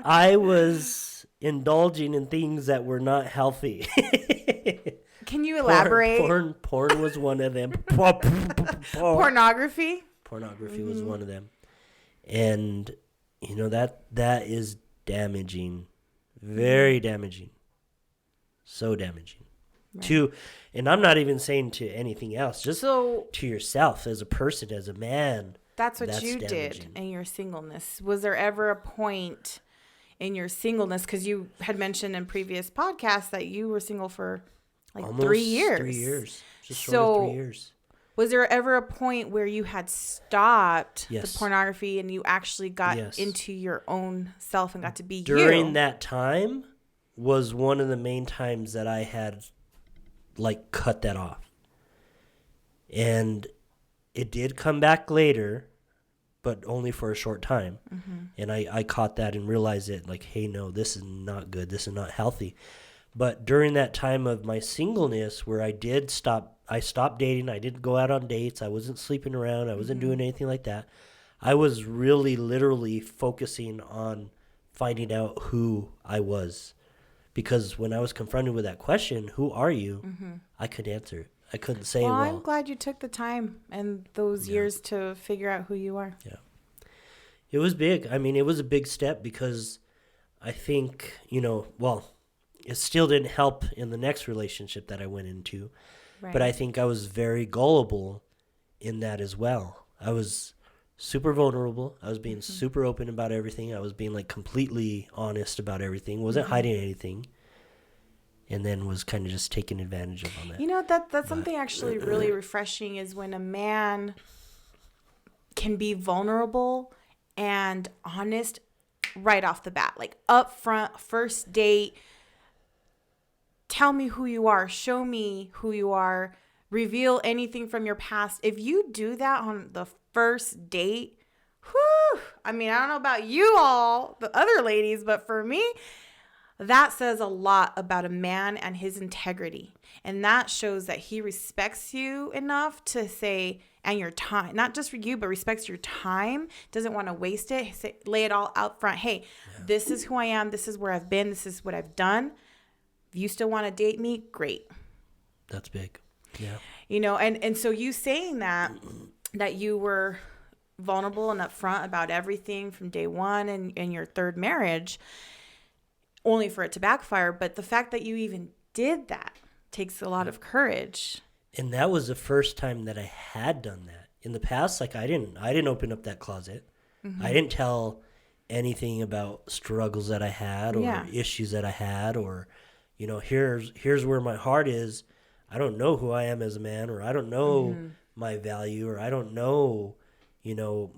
I was indulging in things that were not healthy. Can you elaborate? Porn was one of them. Pornography? Pornography was one of them. And, that is damaging. Very damaging. So damaging. Right. And I'm not even saying to anything else, just to yourself as a person, as a man. That's what you did in your singleness. Was there ever a point in your singleness, because you had mentioned in previous podcasts that you were single for almost 3 years. 3 years. Just short of 3 years. Was there ever a point where you had stopped the pornography and you actually got into your own self and got to be During that time was one of the main times that I had cut that off. And it did come back later, but only for a short time. Mm-hmm. And I caught that and realized it hey, no, this is not good. This is not healthy. But during that time of my singleness where I stopped dating. I didn't go out on dates. I wasn't sleeping around. I wasn't doing anything like that. I was really literally focusing on finding out who I was. Because when I was confronted with that question, who are you? Mm-hmm. I couldn't answer it. I couldn't say, well, I'm glad you took the time and those years to figure out who you are. Yeah. It was big. I mean, it was a big step because I think, it still didn't help in the next relationship that I went into. Right. But I think I was very gullible in that as well. I was super vulnerable. I was being super open about everything. I was being completely honest about everything. Wasn't hiding anything. And then was kind of just taking advantage of on that. That's something actually really refreshing is when a man can be vulnerable and honest right off the bat. Up front, first date. Tell me who you are. Show me who you are. Reveal anything from your past. If you do that on the first date, I don't know about you all, the other ladies, but for me, that says a lot about a man and his integrity. And that shows that he respects you enough to say, and your time, not just for you, but respects your time, doesn't want to waste it, lay it all out front. Hey, this is who I am. This is where I've been. This is what I've done. If you still want to date me, great. That's big. Yeah. And so you saying that you were vulnerable and upfront about everything from day one in your third marriage, only for it to backfire. But the fact that you even did that takes a lot of courage. And that was the first time that I had done that. In the past, I didn't open up that closet. Mm-hmm. I didn't tell anything about struggles that I had or issues that I had or here's where my heart is. I don't know who I am as a man, or I don't know my value, or I don't know,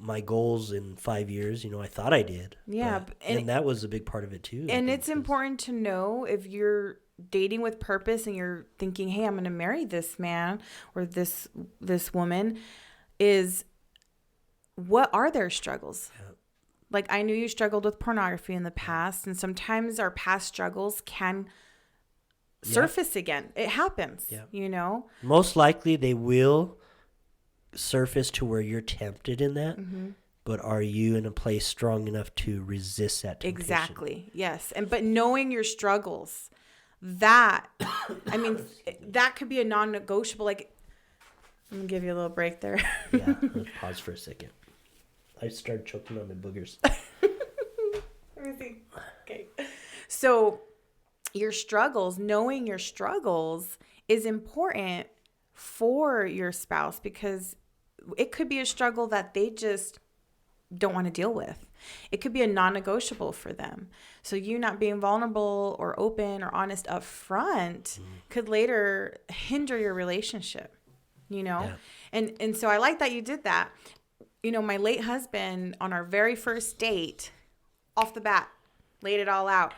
my goals in 5 years. I thought I did. Yeah. And that was a big part of it too. And it's important to know if you're dating with purpose and you're thinking, hey, I'm going to marry this man or this woman, is what are their struggles? Yeah. I knew you struggled with pornography in the past, and sometimes our past struggles can surface again. It happens, Most likely they will surface to where you're tempted in that. Mm-hmm. But are you in a place strong enough to resist that temptation? Exactly. Yes. But knowing your struggles, that, that could be a non-negotiable. I'm going to give you a little break there. Yeah. Let's pause for a second. I started choking on my boogers. Let me see. Okay. So knowing your struggles is important for your spouse because it could be a struggle that they just don't want to deal with. It could be a non-negotiable for them. So you not being vulnerable or open or honest up front could later hinder your relationship, Yeah. And so I like that you did that. My late husband, on our very first date, off the bat, laid it all out.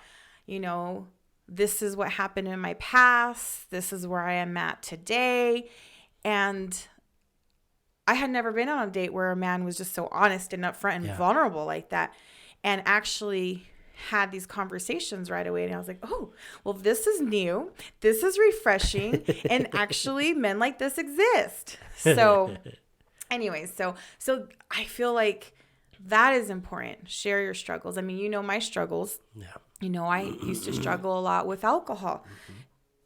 This is what happened in my past. This is where I am at today. And I had never been on a date where a man was just so honest and upfront and vulnerable like that, and actually had these conversations right away. And I was like, oh, well, this is new. This is refreshing. And actually men like this exist. So anyways, so I feel like that is important. Share your struggles. I mean, my struggles. Yeah. I used to struggle a lot with alcohol.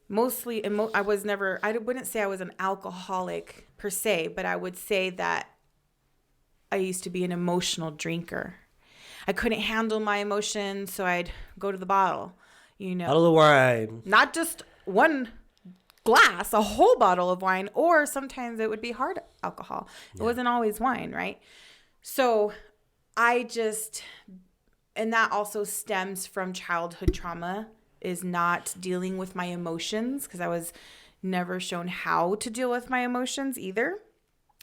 Mostly, I wouldn't say I was an alcoholic per se, but I would say that I used to be an emotional drinker. I couldn't handle my emotions, so I'd go to the bottle, Bottle of wine. Not just one glass, a whole bottle of wine, or sometimes it would be hard alcohol. It wasn't always wine, right? So and that also stems from childhood trauma, is not dealing with my emotions, because I was never shown how to deal with my emotions either.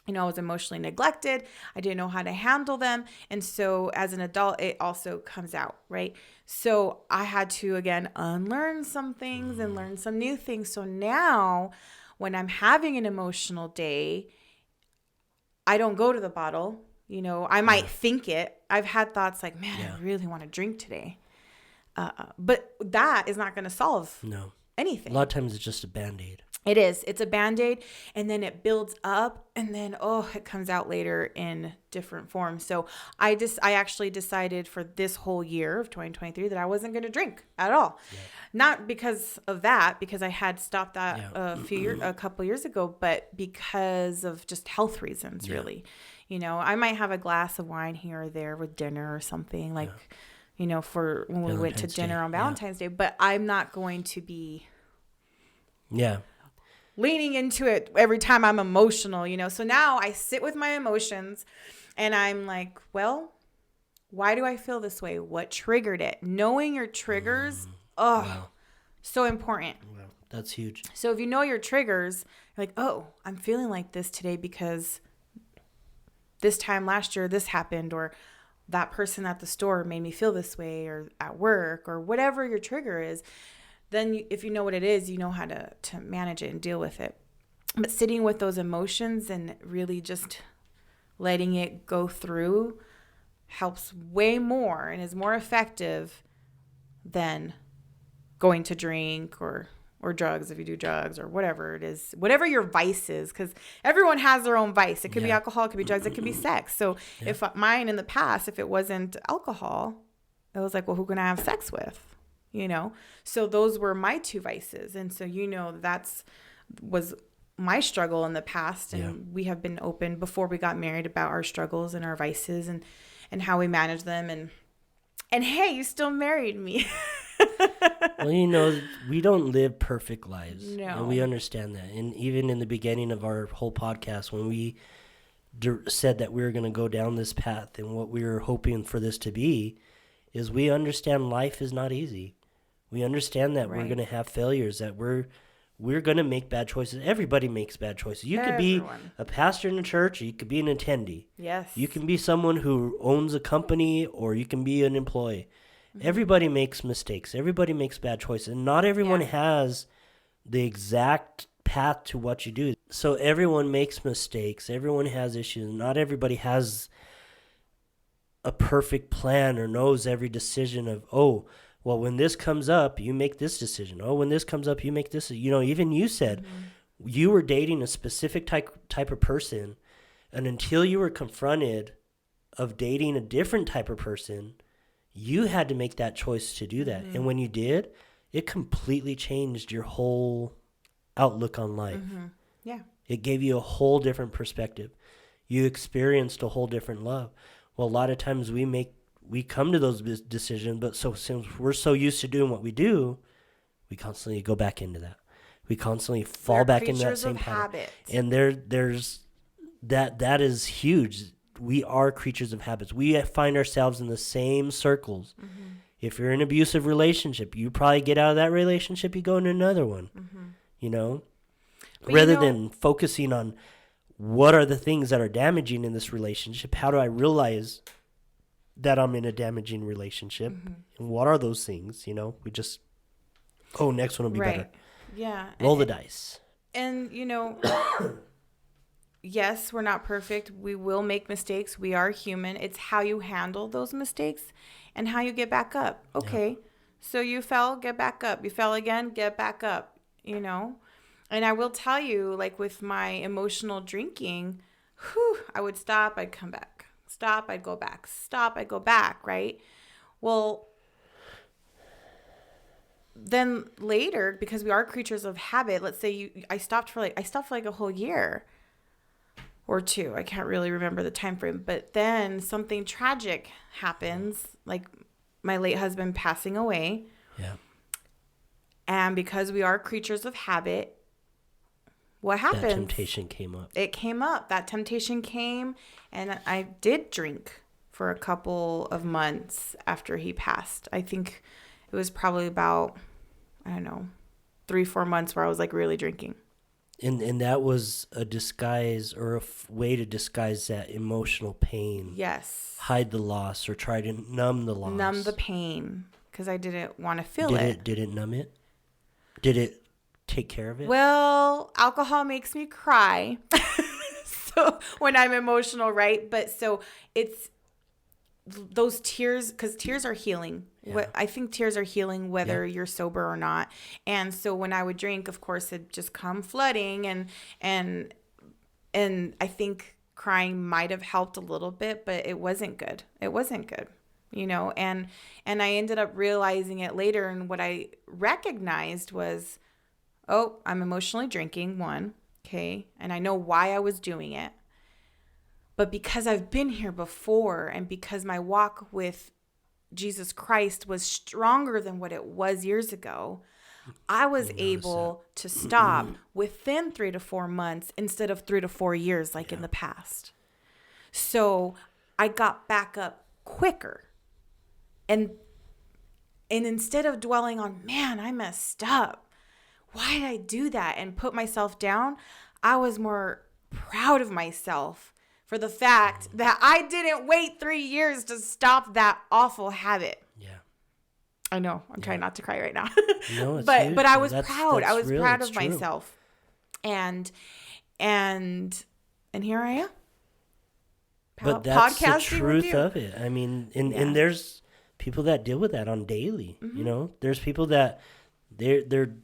I was emotionally neglected. I didn't know how to handle them. And so as an adult, it also comes out, right? So I had to, again, unlearn some things and learn some new things. So now when I'm having an emotional day, I don't go to the bottle. I might think it. I've had thoughts like, man, I really want to drink today. But that is not going to solve anything. A lot of times it's just a Band-Aid. It is. It's a Band-Aid, and then it builds up, and then, it comes out later in different forms. So I actually decided for this whole year of 2023 that I wasn't going to drink at all. Yeah. Not because of that, because I had stopped that a couple years ago, but because of just health reasons, really. I might have a glass of wine here or there with dinner or something, like, for when we went to dinner on Valentine's Day, but I'm not going to be leaning into it every time I'm emotional, So now I sit with my emotions and I'm like, well, why do I feel this way? What triggered it? Knowing your triggers, so important. Wow, that's huge. So if you know your triggers, you're like, oh, I'm feeling like this today because this time last year this happened, or that person at the store made me feel this way, or at work, or whatever your trigger is. Then if you know what it is, you know how to manage it and deal with it. But sitting with those emotions and really just letting it go through helps way more and is more effective than going to drink or drugs, if you do drugs, or whatever it is, whatever your vice is, because everyone has their own vice. It could be alcohol, it could be drugs, it could be sex. So if mine in the past, if it wasn't alcohol, it was like, well, who can I have sex with? So those were my two vices. And so, was my struggle in the past. And we have been open before we got married about our struggles and our vices and how we manage them. And hey, you still married me. Well, we don't live perfect lives. No. And we understand that. And even in the beginning of our whole podcast, when we said that we were going to go down this path and what we were hoping for this to be, is we understand life is not easy. We understand that we're going to have failures, that we're going to make bad choices. Everybody makes bad choices. You could be a pastor in a church, or you could be an attendee. Yes. You can be someone who owns a company, or you can be an employee. Mm-hmm. Everybody makes mistakes. Everybody makes bad choices. And not everyone has the exact path to what you do. So everyone makes mistakes. Everyone has issues. Not everybody has a perfect plan or knows every decision of, well, when this comes up, you make this decision. Oh, when this comes up, you make this. Even you said you were dating a specific type of person, and until you were confronted of dating a different type of person, you had to make that choice to do that. And when you did, it completely changed your whole outlook on life. Yeah. It gave you a whole different perspective. You experienced a whole different love. Well, a lot of times we come to those decisions, but since we're so used to doing what we do, we constantly go back into that. We constantly fall back into that same pattern. And there's that is huge. We are creatures of habits. We find ourselves in the same circles. Mm-hmm. If you're in an abusive relationship, you probably get out of that relationship, you go into another one. Mm-hmm. Rather than focusing on what are the things that are damaging in this relationship, how do I realize that I'm in a damaging relationship? Mm-hmm. And what are those things? We just, next one will be better. Yeah. Roll the dice. And, yes, we're not perfect. We will make mistakes. We are human. It's how you handle those mistakes and how you get back up. Okay. Yeah. So you fell, get back up. You fell again, get back up, And I will tell you, like with my emotional drinking, I would stop, I'd come back. Stop, I'd go back. Stop, I'd go back, right? Well, then later, because we are creatures of habit, let's say I stopped for like a whole year or two. I can't really remember the time frame, but then something tragic happens, like my late husband passing away. Yeah. And because we are creatures of habit, what happened? That temptation came up. It came up. That temptation came, and I did drink for a couple of months after he passed. I think it was probably about, 3-4 months where I was like really drinking. And that was a disguise or a way to disguise that emotional pain. Yes. Hide the loss or try to numb the loss. Numb the pain because I didn't want to feel it. Did it numb it? Did it take care of it? Well, alcohol makes me cry. So when I'm emotional, right? But so it's those tears, because tears are healing. Yeah. I think tears are healing whether you're sober or not. And so when I would drink, of course, it'd just come flooding, and I think crying might have helped a little bit, but it wasn't good. It wasn't good, and I ended up realizing it later. And what I recognized was, I'm emotionally drinking, one, okay, and I know why I was doing it. But because I've been here before, and because my walk with Jesus Christ was stronger than what it was years ago, I was able to stop within 3 to 4 months instead of 3 to 4 years like in the past. So I got back up quicker. And instead of dwelling on, man, I messed up, why did I do that, and put myself down, I was more proud of myself for the fact that I didn't wait 3 years to stop that awful habit. Yeah. I know. I'm trying not to cry right now. No, it's but I was proud. I was proud of myself. And here I am. But that's the truth of it. I mean, and there's people that deal with that on daily. Mm-hmm. There's people that they're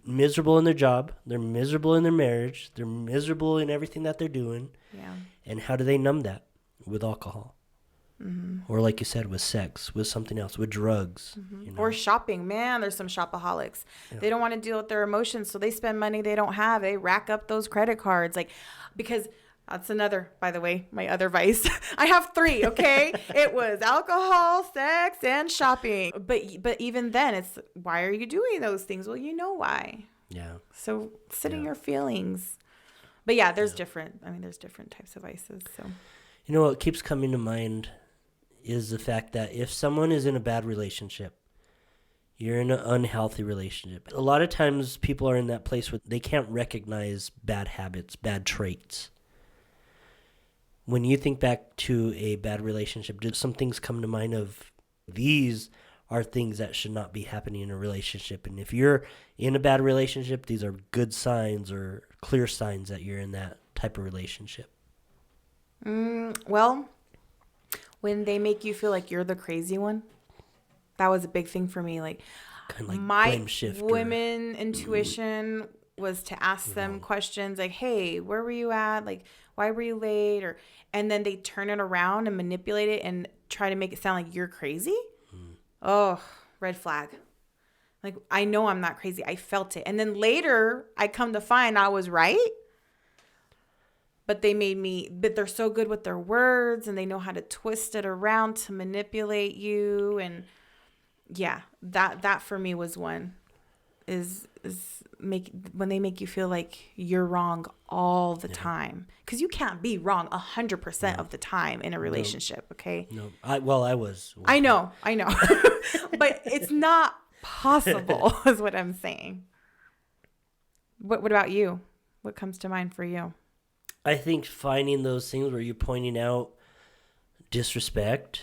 miserable in their job, they're miserable in their marriage, they're miserable in everything that they're doing. Yeah. And how do they numb that? With alcohol. Mm-hmm. Or like you said, with sex, with something else, with drugs. Mm-hmm. Or shopping. Man, there's some shopaholics. Yeah. They don't want to deal with their emotions, so they spend money they don't have. They rack up those credit cards. Because that's another, by the way, my other vice. I have 3, okay? It was alcohol, sex, and shopping. But even then, it's, why are you doing those things? Well, you know why. Yeah. So sit in your feelings. But yeah, there's different types of vices. So, what keeps coming to mind is the fact that if someone is in a bad relationship, you're in an unhealthy relationship. A lot of times people are in that place where they can't recognize bad habits, bad traits. When you think back to a bad relationship, did some things come to mind of these are things that should not be happening in a relationship? And if you're in a bad relationship, these are good signs or clear signs that you're in that type of relationship. Well, when they make you feel like you're the crazy one, that was a big thing for me. Like my women intuition was to ask them questions like, hey, where were you at? Like, why were you late? And then they turn it around and manipulate it and try to make it sound like you're crazy. Oh, red flag. Like, I know I'm not crazy. I felt it. And then later I come to find I was right. but they're so good with their words and they know how to twist it around to manipulate you. And yeah, that for me was one is when they make you feel like you're wrong all the time, because you can't be wrong 100% of the time in a relationship. Okay. No, I was. I know, but it's not possible is what I'm saying. What about you? What comes to mind for you? I think finding those things where you're pointing out disrespect,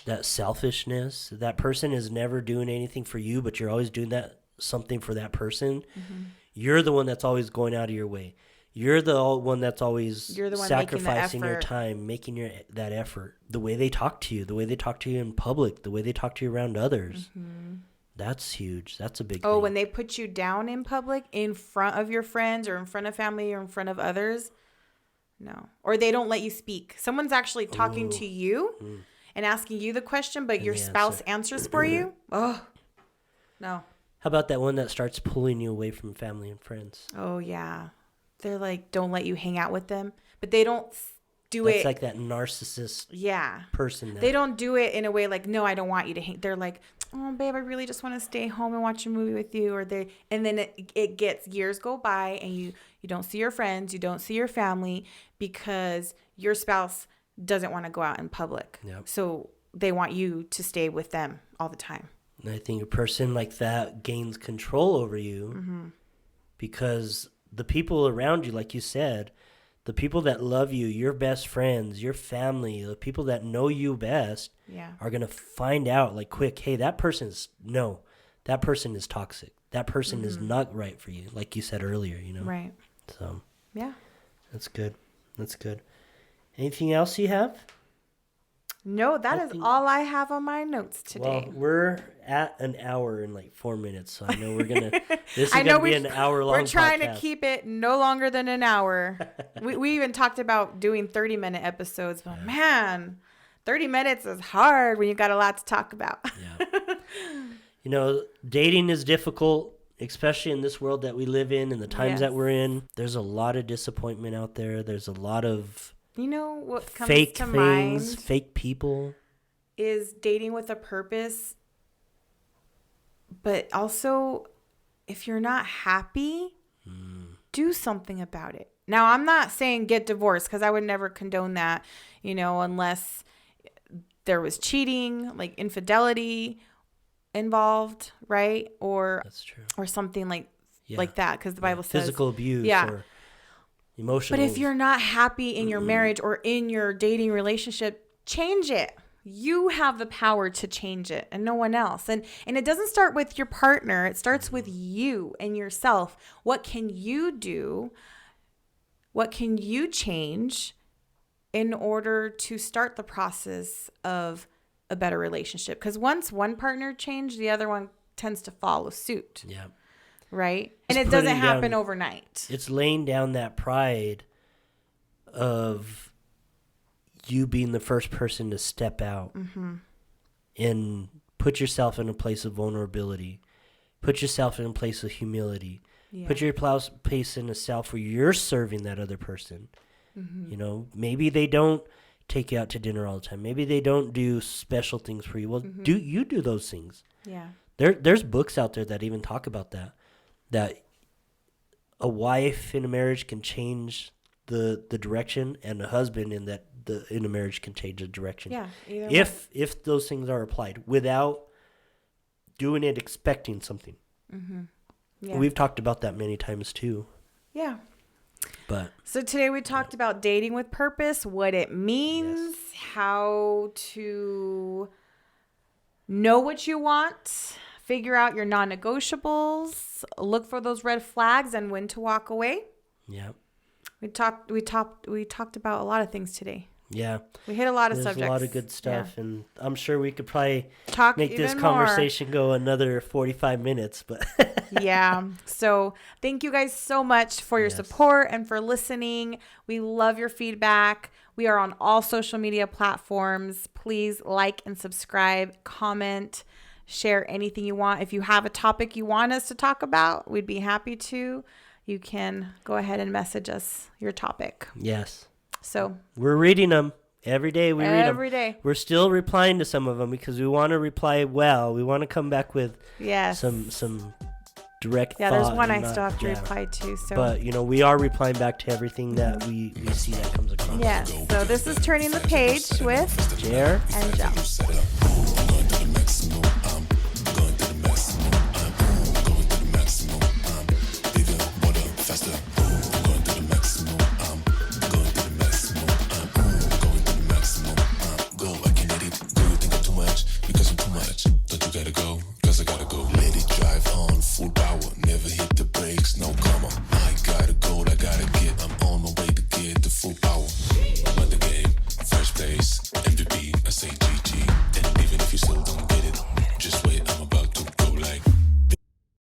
that selfishness, that person is never doing anything for you, but you're always doing something for that person. Mm-hmm. You're the one that's always going out of your way. You're the one that's always sacrificing your time, making that effort. The way they talk to you, in public, the way they talk to you around others. Mm-hmm. That's huge. That's a big thing. Oh, when they put you down in public, in front of your friends or in front of family or in front of others? No. Or they don't let you speak. Someone's actually talking to you and asking you the question, but your spouse answers for you? Oh, no. How about that one that starts pulling you away from family and friends? Oh, yeah. They're like, don't let you hang out with them. But they don't do it. That's like that narcissist person. They don't do it in a way like, no, I don't want you to hang. They're like, oh, babe, I really just want to stay home and watch a movie with you. And then it gets, years go by and you don't see your friends, you don't see your family because your spouse doesn't want to go out in public. Yep. So they want you to stay with them all the time. And I think a person like that gains control over you because the people around you, like you said, the people that love you, your best friends, your family, the people that know you best are going to find out like quick, hey, that person is toxic. That person is not right for you. Like you said earlier, Right. So, yeah, that's good. Anything else you have? No, that is all I have on my notes today. Well, we're at an hour and like 4 minutes, so I know this is going to be an hour-long We're trying podcast. to keep it no longer than an hour. we even talked about doing 30-minute episodes, but man, 30 minutes is hard when you got a lot to talk about. Yeah. Dating is difficult, especially in this world that we live in and the times that we're in. There's a lot of disappointment out there. There's a lot of what comes fake to things, mind fake people. Is dating with a purpose. But also, if you're not happy, do something about it. Now, I'm not saying get divorced because I would never condone that, unless there was cheating, like infidelity involved, right? Or that's true. Or something like that, because the Bible says physical abuse or emotional. But if you're not happy in your marriage or in your dating relationship, change it. You have the power to change it and no one else. And it doesn't start with your partner. It starts with you and yourself. What can you do? What can you change in order to start the process of a better relationship? Because once one partner changed, the other one tends to follow suit. Yeah. Right? And it doesn't happen overnight. It's laying down that pride of you being the first person to step out and put yourself in a place of vulnerability. Put yourself in a place of humility. Yeah. Put your place in a self where you're serving that other person. Maybe they don't take you out to dinner all the time. Maybe they don't do special things for you. Well, do those things. Yeah. There's books out there that even talk about that a wife in a marriage can change the direction, and a husband in a marriage can change the direction. Yeah. If those things are applied without doing it expecting something. Yeah. We've talked about that many times too. Yeah. So today we talked about dating with purpose, what it means, how to know what you want, figure out your non-negotiables, look for those red flags, and when to walk away. Yeah. We talked about a lot of things today. Yeah. We hit a lot of subjects. There's a lot of good stuff, and I'm sure we could probably make this conversation go another 45 minutes, but yeah. So thank you guys so much for your support and for listening. We love your feedback. We are on all social media platforms. Please like and subscribe, comment, share anything you want. If you have a topic you want us to talk about, we'd be happy to. you can go ahead and message us your topic. Yes. So we're reading them. Every day we read them. Every day. We're still replying to some of them because we want to reply well. We want to come back with some direct thought. Yeah, there's one I still have to reply to. So, but, we are replying back to everything that we see that comes across. Yes. So this is Turning the Page with Jer and Gel.